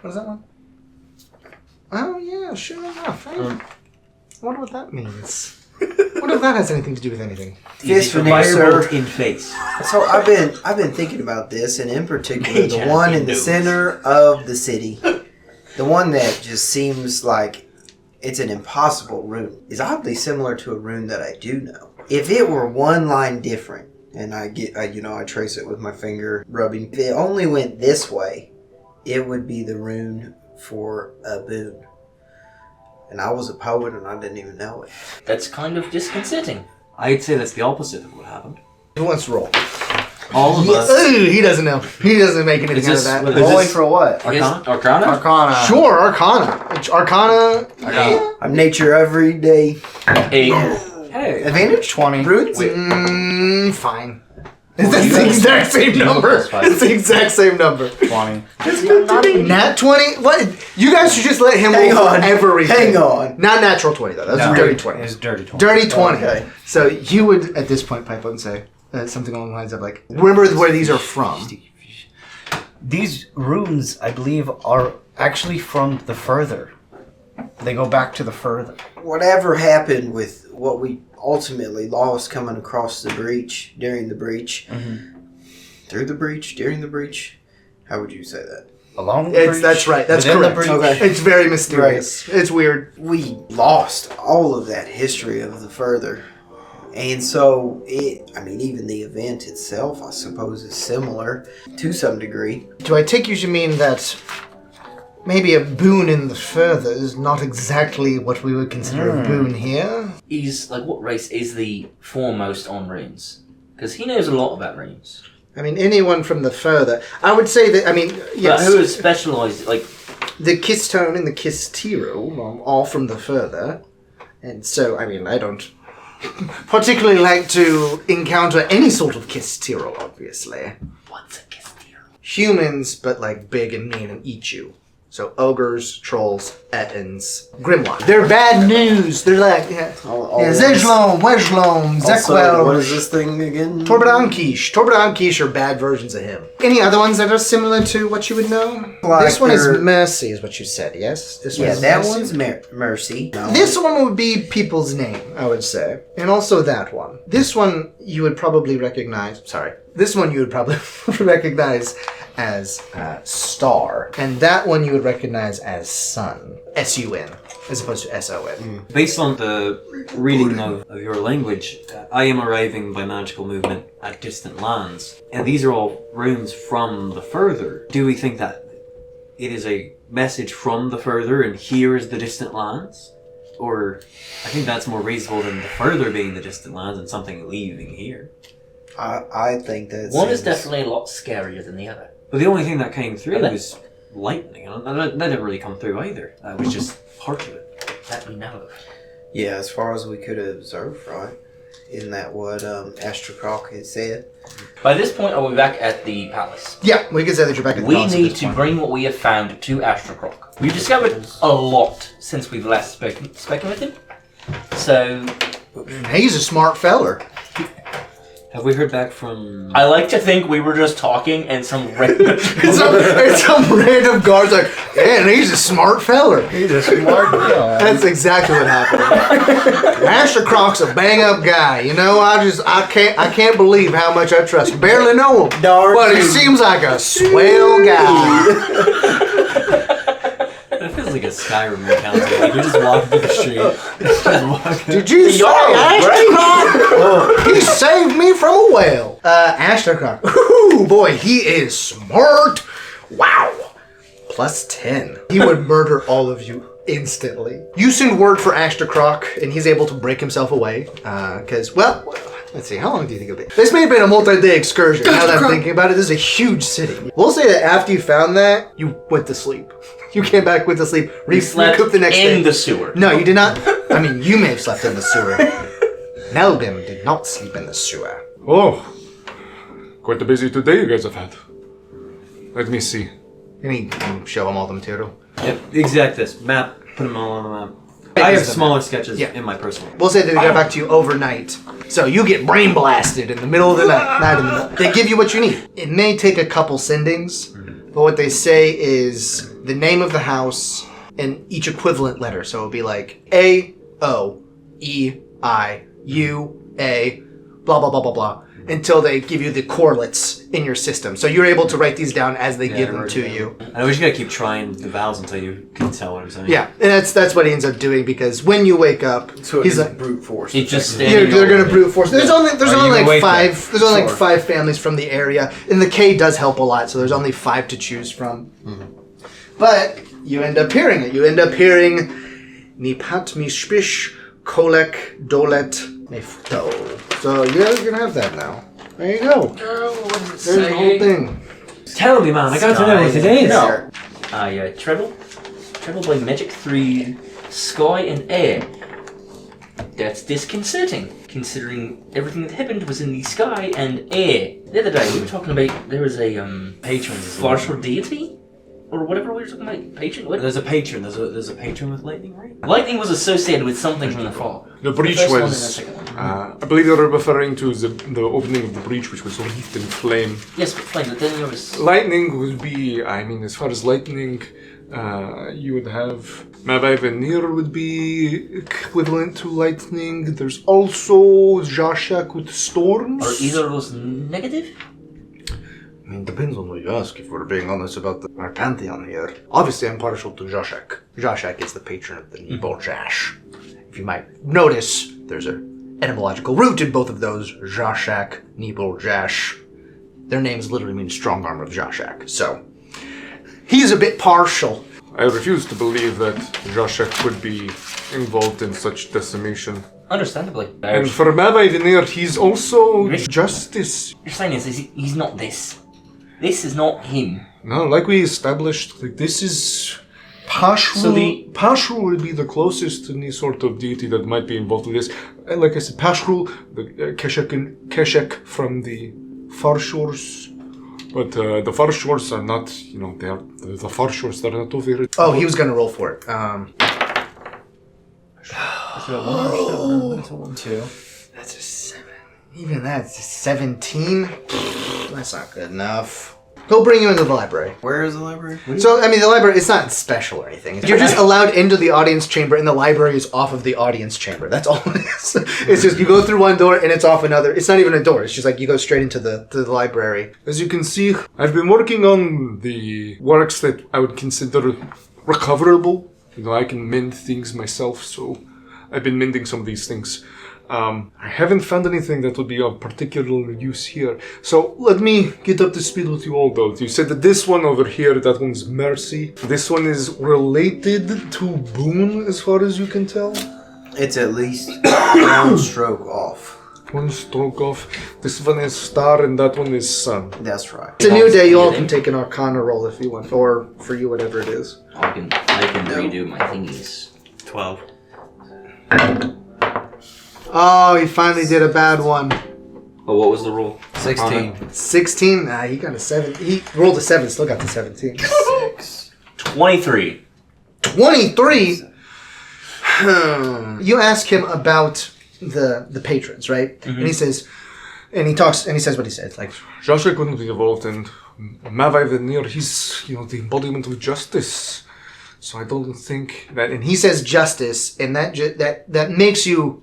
Speaker 1: What is that one? Oh yeah, sure enough. I wonder what that means. What if that has anything to do with anything?
Speaker 6: Fisveneer, sir.
Speaker 4: in face.
Speaker 6: So I've been thinking about this, and in particular, the
Speaker 3: Major
Speaker 6: one in the
Speaker 3: Hindus.
Speaker 6: center of the city, the one that just seems like it's an impossible rune, is oddly similar to a rune that I do know. If it were one line different, and I trace it with my finger rubbing, if it only went this way, it would be the rune for a boon. And I was a poet, and I didn't even know it.
Speaker 3: That's kind of disconcerting.
Speaker 4: I'd say that's the opposite of what happened.
Speaker 1: Who wants to roll?
Speaker 4: All of us.
Speaker 1: Ooh, he doesn't know. He doesn't make anything
Speaker 4: Is
Speaker 1: out of
Speaker 4: this-
Speaker 1: that.
Speaker 4: what-
Speaker 2: Rolling for what?
Speaker 4: Arcana?
Speaker 3: Arcana?
Speaker 2: Arcana.
Speaker 1: Sure, Arcana. Arcana. Yeah.
Speaker 6: I'm nature every day.
Speaker 3: 8.
Speaker 4: Hey.
Speaker 6: Advantage?
Speaker 2: 20.
Speaker 6: Runes?
Speaker 1: Fine. It's the exact same number. It's the exact same number.
Speaker 2: 20.
Speaker 1: Nat 20? What? You guys should just let him
Speaker 6: Hang
Speaker 1: roll
Speaker 6: on.
Speaker 1: everything.
Speaker 6: Hang on.
Speaker 1: Not natural 20, though. That's
Speaker 2: No,
Speaker 1: a dirty 20.
Speaker 2: It's dirty 20.
Speaker 1: Dirty 20.
Speaker 6: Okay.
Speaker 1: So you would, at this point, pipe up and say something along the lines of, like, remember where these are from.
Speaker 2: These runes, I believe, are actually from the further. They go back to the further.
Speaker 6: Whatever happened with what we ultimately lost coming across the breach, during the breach, through the breach, during the breach, how would you say that?
Speaker 2: Along the breach.
Speaker 1: That's right. That's
Speaker 2: within
Speaker 1: correct.
Speaker 2: the breach.
Speaker 6: Okay.
Speaker 1: It's very mysterious. It's weird.
Speaker 6: We lost all of that history of the further. And so, even the event itself, I suppose, is similar to some degree.
Speaker 1: Do I take you to mean that maybe a boon in the further is not exactly what we would consider a boon here?
Speaker 3: He's like, what race is the foremost on runes? Because he knows a lot about runes.
Speaker 1: I mean, anyone from the further. I would say that, yes.
Speaker 3: But who is specialized, like...
Speaker 1: The Kistone and the Kistiro are all from the further. And so, I don't particularly like to encounter any sort of Kistiro, obviously.
Speaker 3: What's a Kistiro?
Speaker 1: Humans, but like big and mean and eat you. So ogres, trolls, ettins, grimoire. They're bad news. They're like, Zejlom, Wejlom, Zekwel.
Speaker 6: What is this thing again?
Speaker 1: Torbadankish. Torbadankish are bad versions of him. Any other ones that are similar to what you would know?
Speaker 6: Like
Speaker 1: this one is Mercy, is what you said, yes? This one is
Speaker 6: that
Speaker 1: Mercy?
Speaker 6: one's Mercy. No.
Speaker 1: This one would be people's name, I would say. And also that one. This one you would probably recognize. Sorry. This one you would probably recognize as Star. And that one you would recognize as Sun. S-U-N, as opposed to S-O-N.
Speaker 4: Based on the reading of your language, I am arriving by magical movement at distant lands. And these are all runes from the further. Do we think that it is a message from the further and here is the distant lands? Or I think that's more reasonable than the further being the distant lands and something leaving here.
Speaker 6: I think that
Speaker 3: one is definitely a lot scarier than the other.
Speaker 4: But the only thing that came through was lightning. And that didn't really come through either. That was just part of it.
Speaker 3: That we know of.
Speaker 6: Yeah, as far as we could observe, right? Isn't that what Ashtakrrok had said?
Speaker 3: By this point, are we back at the palace?
Speaker 1: Yeah, we can say that you're back at the
Speaker 3: We
Speaker 1: palace at
Speaker 3: need
Speaker 1: this
Speaker 3: to
Speaker 1: point.
Speaker 3: bring what we have found to Ashtakrrok. We've discovered a lot since we've last spoken with him. So...
Speaker 1: He's a smart feller.
Speaker 4: Have we heard back from...
Speaker 3: I like to think we were just talking and some random...
Speaker 1: some random guard's like, yeah, and he's a smart feller.
Speaker 2: He's a smart guy.
Speaker 1: That's exactly what happened. Ashtakrrok's a bang up guy, you know. I can't believe how much I trust him. Barely know him, but he seems like a swell guy.
Speaker 4: It feels like a Skyrim encounter. Like you're just walking through the street. Just walking.
Speaker 1: Did you say Ashtakrrok? He saved me from a whale. Ashtakrrok. Ooh, boy, he is smart. Wow. +10. He would murder all of you instantly. You send word for Ashtakrrok, and he's able to break himself away. Because, let's see, how long do you think it'll be? This may have been a multi-day excursion. Now that I'm thinking about it, this is a huge city. We'll say that after you found that, you went to sleep. You came back, went to sleep, recouped the next day.
Speaker 3: in the sewer.
Speaker 1: No, you did not. You may have slept in the sewer. Melbim did not sleep in the sewer.
Speaker 5: Oh, quite a busy 2 days you guys have had. Let me see.
Speaker 1: And he show him all the material.
Speaker 4: Yep, exact this. Map. Put them all on the map. I have smaller sketches in my personal.
Speaker 1: We'll say that they got back to you overnight. So you get brain blasted in the middle of the night. They give you what you need. It may take a couple sendings, but what they say is the name of the house and each equivalent letter. So it'll be like A, O, E, I, U, A, blah, blah, blah, blah, blah, until they give you the correlates in your system. So you're able to write these down as they give them to you.
Speaker 4: I we just gotta keep trying the vowels until you can tell what I'm saying.
Speaker 1: Yeah, and that's what he ends up doing, because when you wake up,
Speaker 6: So
Speaker 1: he's
Speaker 6: it's
Speaker 1: like,
Speaker 6: brute force.
Speaker 3: It just
Speaker 1: they're gonna brute force. There's only
Speaker 4: you
Speaker 1: like
Speaker 4: can
Speaker 1: five. There's only like
Speaker 6: Sure.
Speaker 1: 5 families from the area, and the K does help a lot. So there's only 5 to choose from. But you end up hearing it. You end up hearing Nipat Mishpish Kolek Dolet Mefto. So you're gonna have that now. There you go. There's the whole thing.
Speaker 4: Tell me, man. I got to know what it is.
Speaker 3: No. Treble by magic through sky and air. That's disconcerting, considering everything that happened was in the sky and air. The other day we were talking about there was a
Speaker 4: Patrons.
Speaker 3: martial deity, or whatever we were talking about. Patron. What?
Speaker 4: There's a patron. There's a patron with lightning, right?
Speaker 3: Lightning was associated with something from the fall.
Speaker 5: The breach
Speaker 3: first one and
Speaker 5: was.
Speaker 3: the second one.
Speaker 5: I believe you're referring to the opening of the breach, which was wreathed in flame.
Speaker 3: Yes, but flame. But then there was.
Speaker 5: Lightning would be. As far as lightning, you would have. Mabai Venir would be equivalent to lightning. There's also Jashak with storms.
Speaker 3: Are either of those negative?
Speaker 1: Depends on what you ask, if we're being honest about our pantheon here. Obviously, I'm partial to Jashak. Jashak is the patron of the Nebo Jash. If you might notice, there's a etymological root in both of those, Jashak, Nibel, Jash. Their names literally mean strong arm of Jashak. So, he's a bit partial.
Speaker 5: I refuse to believe that Jashak would be involved in such decimation.
Speaker 3: Understandably.
Speaker 5: And for Mavai Veneer, he's also justice.
Speaker 3: You're saying is he's not this. This is not him.
Speaker 5: No, like we established, like this is Pashru.
Speaker 3: So
Speaker 5: Pashru would be the closest to any sort of deity that might be involved with this. And like I said, Pashru, the Keshek from the far shores. But the far shores are not, they are the far shores that are not over here.
Speaker 1: Oh, he was going to roll for it.
Speaker 2: That's a 1-2.
Speaker 1: That's a 7. Even that's a 17. That's not good enough. He'll bring you into the library.
Speaker 6: Where is the library?
Speaker 1: So, the library, it's not special or anything. You're just allowed into the audience chamber, and the library is off of the audience chamber. That's all it is. It's just, you go through one door, and it's off another. It's not even a door. It's just like you go straight into the library.
Speaker 5: As you can see, I've been working on the works that I would consider recoverable. I can mend things myself, so I've been mending some of these things. I haven't found anything that would be of particular use here. So let me get up to speed with you all, though. You said that this one over here, that one's Mercy. This one is related to Boon, as far as you can tell.
Speaker 6: It's at least one stroke off.
Speaker 5: One stroke off. This one is Star, and that one is Sun.
Speaker 6: That's right.
Speaker 1: It's a new day. You all can take an Arcana roll if you want. Or for you, whatever it is.
Speaker 3: I can redo my thingies.
Speaker 4: 12.
Speaker 1: Oh, he finally did a bad one.
Speaker 3: Oh, what was the roll?
Speaker 6: 16.
Speaker 1: 16? Nah, he got a 7. He rolled a 7, still got the 17.
Speaker 6: 6.
Speaker 3: 23.
Speaker 1: 23? You ask him about the patrons, right?
Speaker 3: Mm-hmm.
Speaker 1: And he says, and he talks, and he says what he said. Like,
Speaker 5: Joshua couldn't be involved, and Mavai Veneer, he's, the embodiment of justice. So I don't think that...
Speaker 1: and he says justice, and that makes you...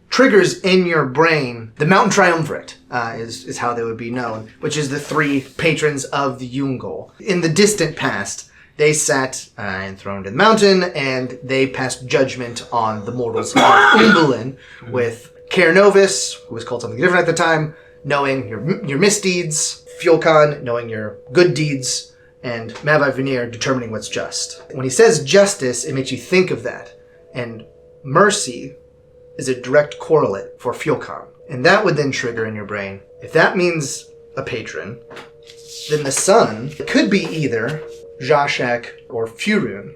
Speaker 1: triggers in your brain the Mountain Triumvirate, is how they would be known, which is the 3 patrons of the Yungol. In the distant past, they sat enthroned in the mountain, and they passed judgment on the mortals of Umbelin, with Cairnovis, who was called something different at the time, knowing your misdeeds, Fjolkan knowing your good deeds, and Mavai Veneer determining what's just. When he says justice, it makes you think of that. And mercy is a direct correlate for Fjolkan. And that would then trigger in your brain. If that means a patron, then the sun could be either Jashak or Furun,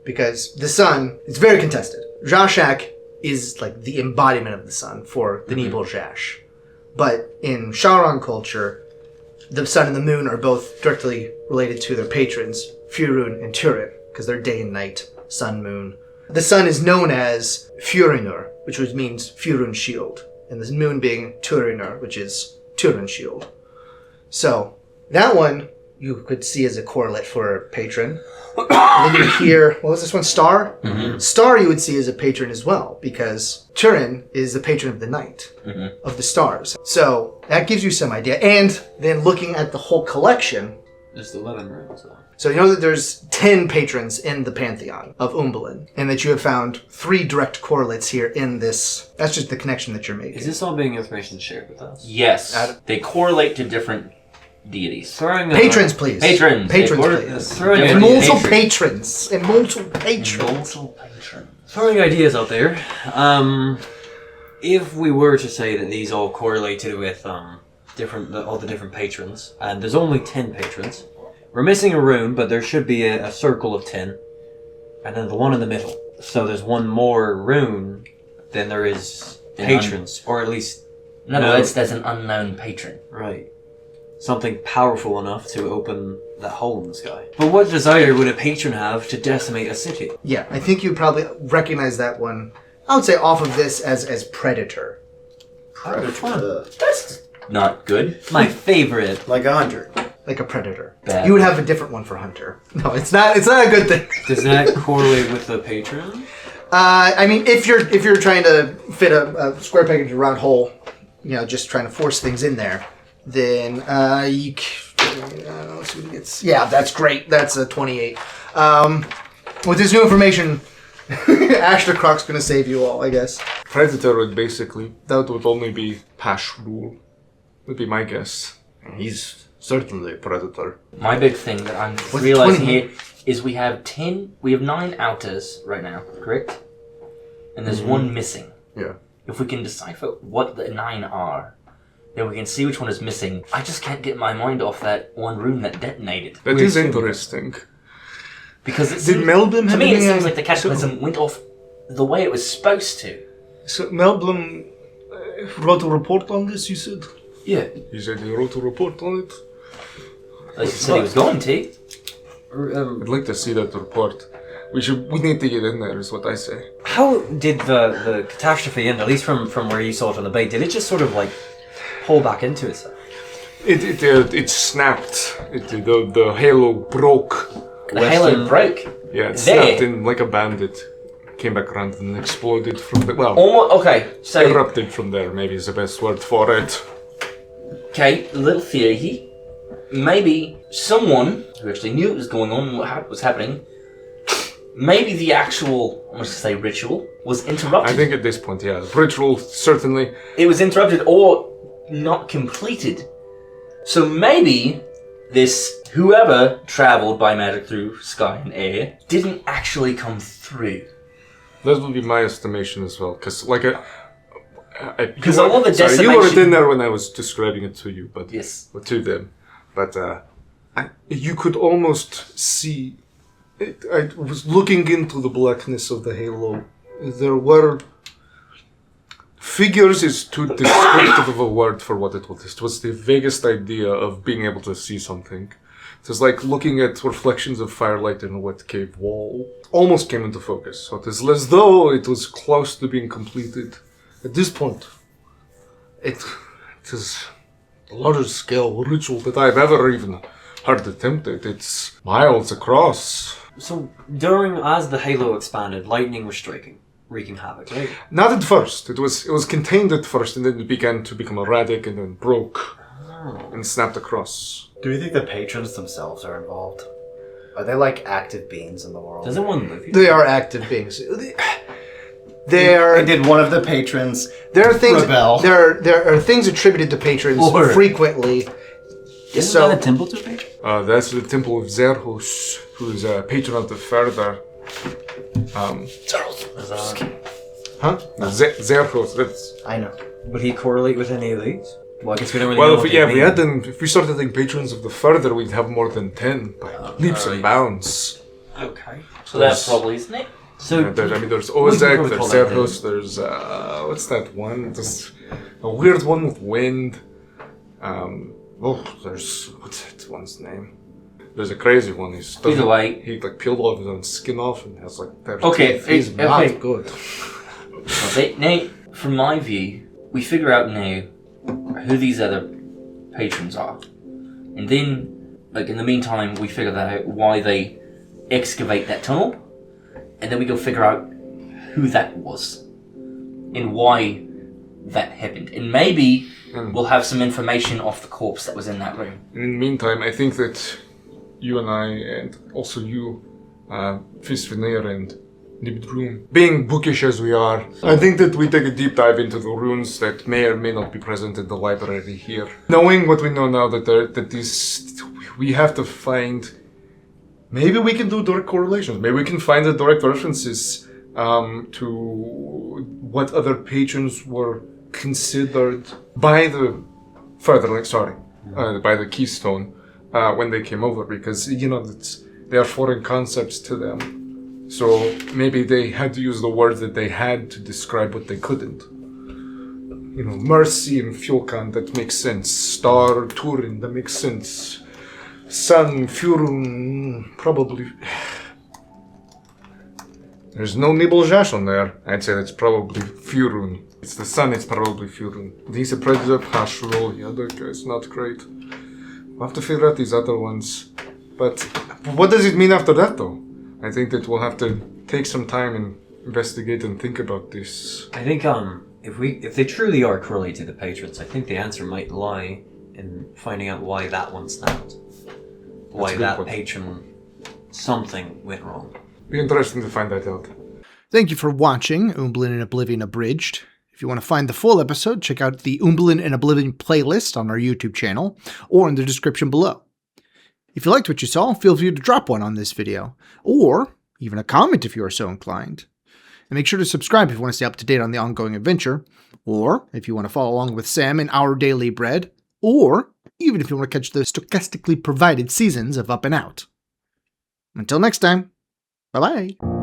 Speaker 1: because the sun is very contested. Jashak is like the embodiment of the sun for the Nibel Jash. But in Shauran culture, the sun and the moon are both directly related to their patrons, Furun and Turin, because they're day and night, sun, moon. The sun is known as Furinur, which means Furun shield, and the moon being Turinur, which is Turin shield. So, that one you could see as a correlate for a patron. And then you hear, what was this one, Star? Mm-hmm. Star you would see as a patron as well, because Turin is the patron of the night, of the stars. So, that gives you some idea. And then looking at the whole collection...
Speaker 4: There's the 11 runes, though.
Speaker 1: So you know that there's 10 patrons in the pantheon of Umbelin, and that you have found 3 direct correlates here in this. That's just the connection that you're making.
Speaker 4: Is this all being information shared with us?
Speaker 3: Yes. They correlate to different deities.
Speaker 1: Patrons, please.
Speaker 3: Patrons.
Speaker 1: Please.
Speaker 4: Throwing
Speaker 1: Immortal patrons. Immortal patrons.
Speaker 4: Throwing ideas out there. If we were to say that these all correlated with all the different patrons, and there's only 10 patrons. We're missing a rune, but there should be a circle of 10. And then the one in the middle. So there's one more rune than there is patrons. Or at least...
Speaker 3: In other words, there's an unknown patron.
Speaker 4: Right. Something powerful enough to open that hole in the sky. But what desire would a patron have to decimate a city?
Speaker 1: Yeah, I think you probably recognize that one. I would say off of this as Predator.
Speaker 6: Predator.
Speaker 3: That's not good.
Speaker 4: My favorite.
Speaker 6: Like a hunter.
Speaker 1: Like a predator.
Speaker 3: Bad.
Speaker 1: You would have a different one for hunter. No, it's not a good thing.
Speaker 4: Does that correlate with the patron?
Speaker 1: I mean, if you're trying to fit a square peg into a round hole, just trying to force things in there, then let's see what he gets. Yeah, that's great. That's a 28. With this new information, Ashtakrrok's gonna save you all, I guess.
Speaker 5: Predator would basically, that would only be Pash rule. Would be my guess.
Speaker 1: He's certainly a predator.
Speaker 3: My big thing that I'm realizing here is we have 9 outers right now, correct? And there's one missing.
Speaker 5: Yeah.
Speaker 3: If we can decipher what the 9 are, then we can see which one is missing. I just can't get my mind off that one rune that detonated.
Speaker 5: That is interesting.
Speaker 3: Because it
Speaker 1: Did
Speaker 3: seems,
Speaker 1: Melbim
Speaker 3: to
Speaker 1: have
Speaker 3: me, it
Speaker 1: any,
Speaker 3: seems like the cataclysm went off the way it was supposed to.
Speaker 1: So Melbim wrote a report on this, you said?
Speaker 3: Yeah.
Speaker 5: He said he wrote a report on it.
Speaker 3: At least he said he was going to.
Speaker 5: I'd like to see that report. We need to get in there, is what I say.
Speaker 4: How did the catastrophe end? At least from where you saw it on the bay, did it just sort of like pull back into itself?
Speaker 5: It snapped. The halo broke.
Speaker 3: The halo broke.
Speaker 5: Yeah, it snapped in like a bandit. Came back around and exploded from the
Speaker 3: Okay, so
Speaker 5: erupted from there. Maybe is the best word for it.
Speaker 3: okay, little theory here. Maybe someone who actually knew what was going on, what was happening, maybe the actual, I'm going to say ritual, was interrupted.
Speaker 5: I think at this point, yeah, the ritual certainly.
Speaker 3: It was interrupted or not completed. So maybe this, whoever traveled by magic through sky and air, didn't actually come through.
Speaker 5: That would be my estimation as well, because like
Speaker 3: Because all the
Speaker 5: you
Speaker 3: decimation...
Speaker 5: weren't in there when I was describing it to you, but
Speaker 3: Yes.
Speaker 5: or to them, but you could almost see. I was looking into the blackness of the halo. There were figures is too descriptive of a word for what it was. It was the vaguest idea of being able to see something. It was like looking at reflections of firelight in a wet cave wall. Almost came into focus. So it is as though it was close to being completed. At this point, it is the largest scale ritual that I've ever even heard attempted. It's miles across.
Speaker 4: So as the halo expanded, lightning was striking, wreaking havoc, right?
Speaker 5: Not at first. It was contained at first, and then it began to become erratic, and then broke and snapped across.
Speaker 2: Do you think the patrons themselves are involved? Are they like active beings in the world?
Speaker 4: Does anyone live here?
Speaker 1: They are active beings. They are.
Speaker 2: Did one of the patrons
Speaker 1: There are things.
Speaker 2: rebel?
Speaker 1: There are things attributed to patrons
Speaker 4: Or-
Speaker 1: frequently.
Speaker 4: Isn't that a temple to a patron?
Speaker 5: That's the temple of Zerhus, who is a patron of the further. Zerhus. That's
Speaker 2: I know.
Speaker 4: Would he correlate with any of these? Well, I guess we don't really know.
Speaker 5: well. If we started thinking patrons of the further, we'd have more than 10 by leaps and bounds.
Speaker 4: Okay.
Speaker 3: So that's probably, isn't it?
Speaker 4: So
Speaker 5: Yeah, there's
Speaker 4: we can
Speaker 5: Ozek,
Speaker 4: probably
Speaker 5: there's
Speaker 4: call that
Speaker 5: Zerhus, there's what's that one? There's a weird one with wind. There's what's that one's name? There's a crazy one.
Speaker 3: Either way.
Speaker 5: He like peeled all of his own skin off and has like
Speaker 3: Okay,
Speaker 1: He's
Speaker 3: okay.
Speaker 1: not good.
Speaker 3: Okay, now, from my view, we figure out now who these other patrons are. And then, like, in the meantime, we figure that out, why they excavate that tunnel. And then we go figure out who that was. And why that happened. And maybe we'll have some information off the corpse that was in that room.
Speaker 5: In the meantime, I think that you and I, and also you, Fistvenir and Nibdrum, being bookish as we are, I think that we take a deep dive into the runes that may or may not be present in the library here. Knowing what we know now, we have to find. Maybe we can do direct correlations. Maybe we can find the direct references to what other patrons were considered by the by the Keystone when they came over, because they are foreign concepts to them. So maybe they had to use the words that they had to describe what they couldn't. Mercy and Fjolkan, that makes sense. Star, Turin, that makes sense. Sun, Furun, probably. There's no Nibeljash on there. I'd say that's probably Furun. It's the sun, it's probably Furun. He's a predator, Hashro. The other guy's not great. We'll have to figure out these other ones. But what does it mean after that, though? I think that we'll have to take some time and investigate and think about this.
Speaker 4: I think if they truly are correlated to the patrons, I think the answer might lie in finding out why that one snapped. Why
Speaker 5: a good
Speaker 4: that
Speaker 5: point.
Speaker 4: patron something went wrong.
Speaker 5: Be interesting to find that out.
Speaker 1: Thank you for watching Umblin and Oblivion Abridged. If you want to find the full episode, check out the Umblin and Oblivion playlist on our YouTube channel or in the description below. If you liked what you saw, feel free to drop one on this video, or even a comment if you are so inclined. And make sure to subscribe if you want to stay up to date on the ongoing adventure, or if you want to follow along with Sam in Our Daily Bread, or even if you want to catch the stochastically provided seasons of Up+Out. Until next time, bye-bye.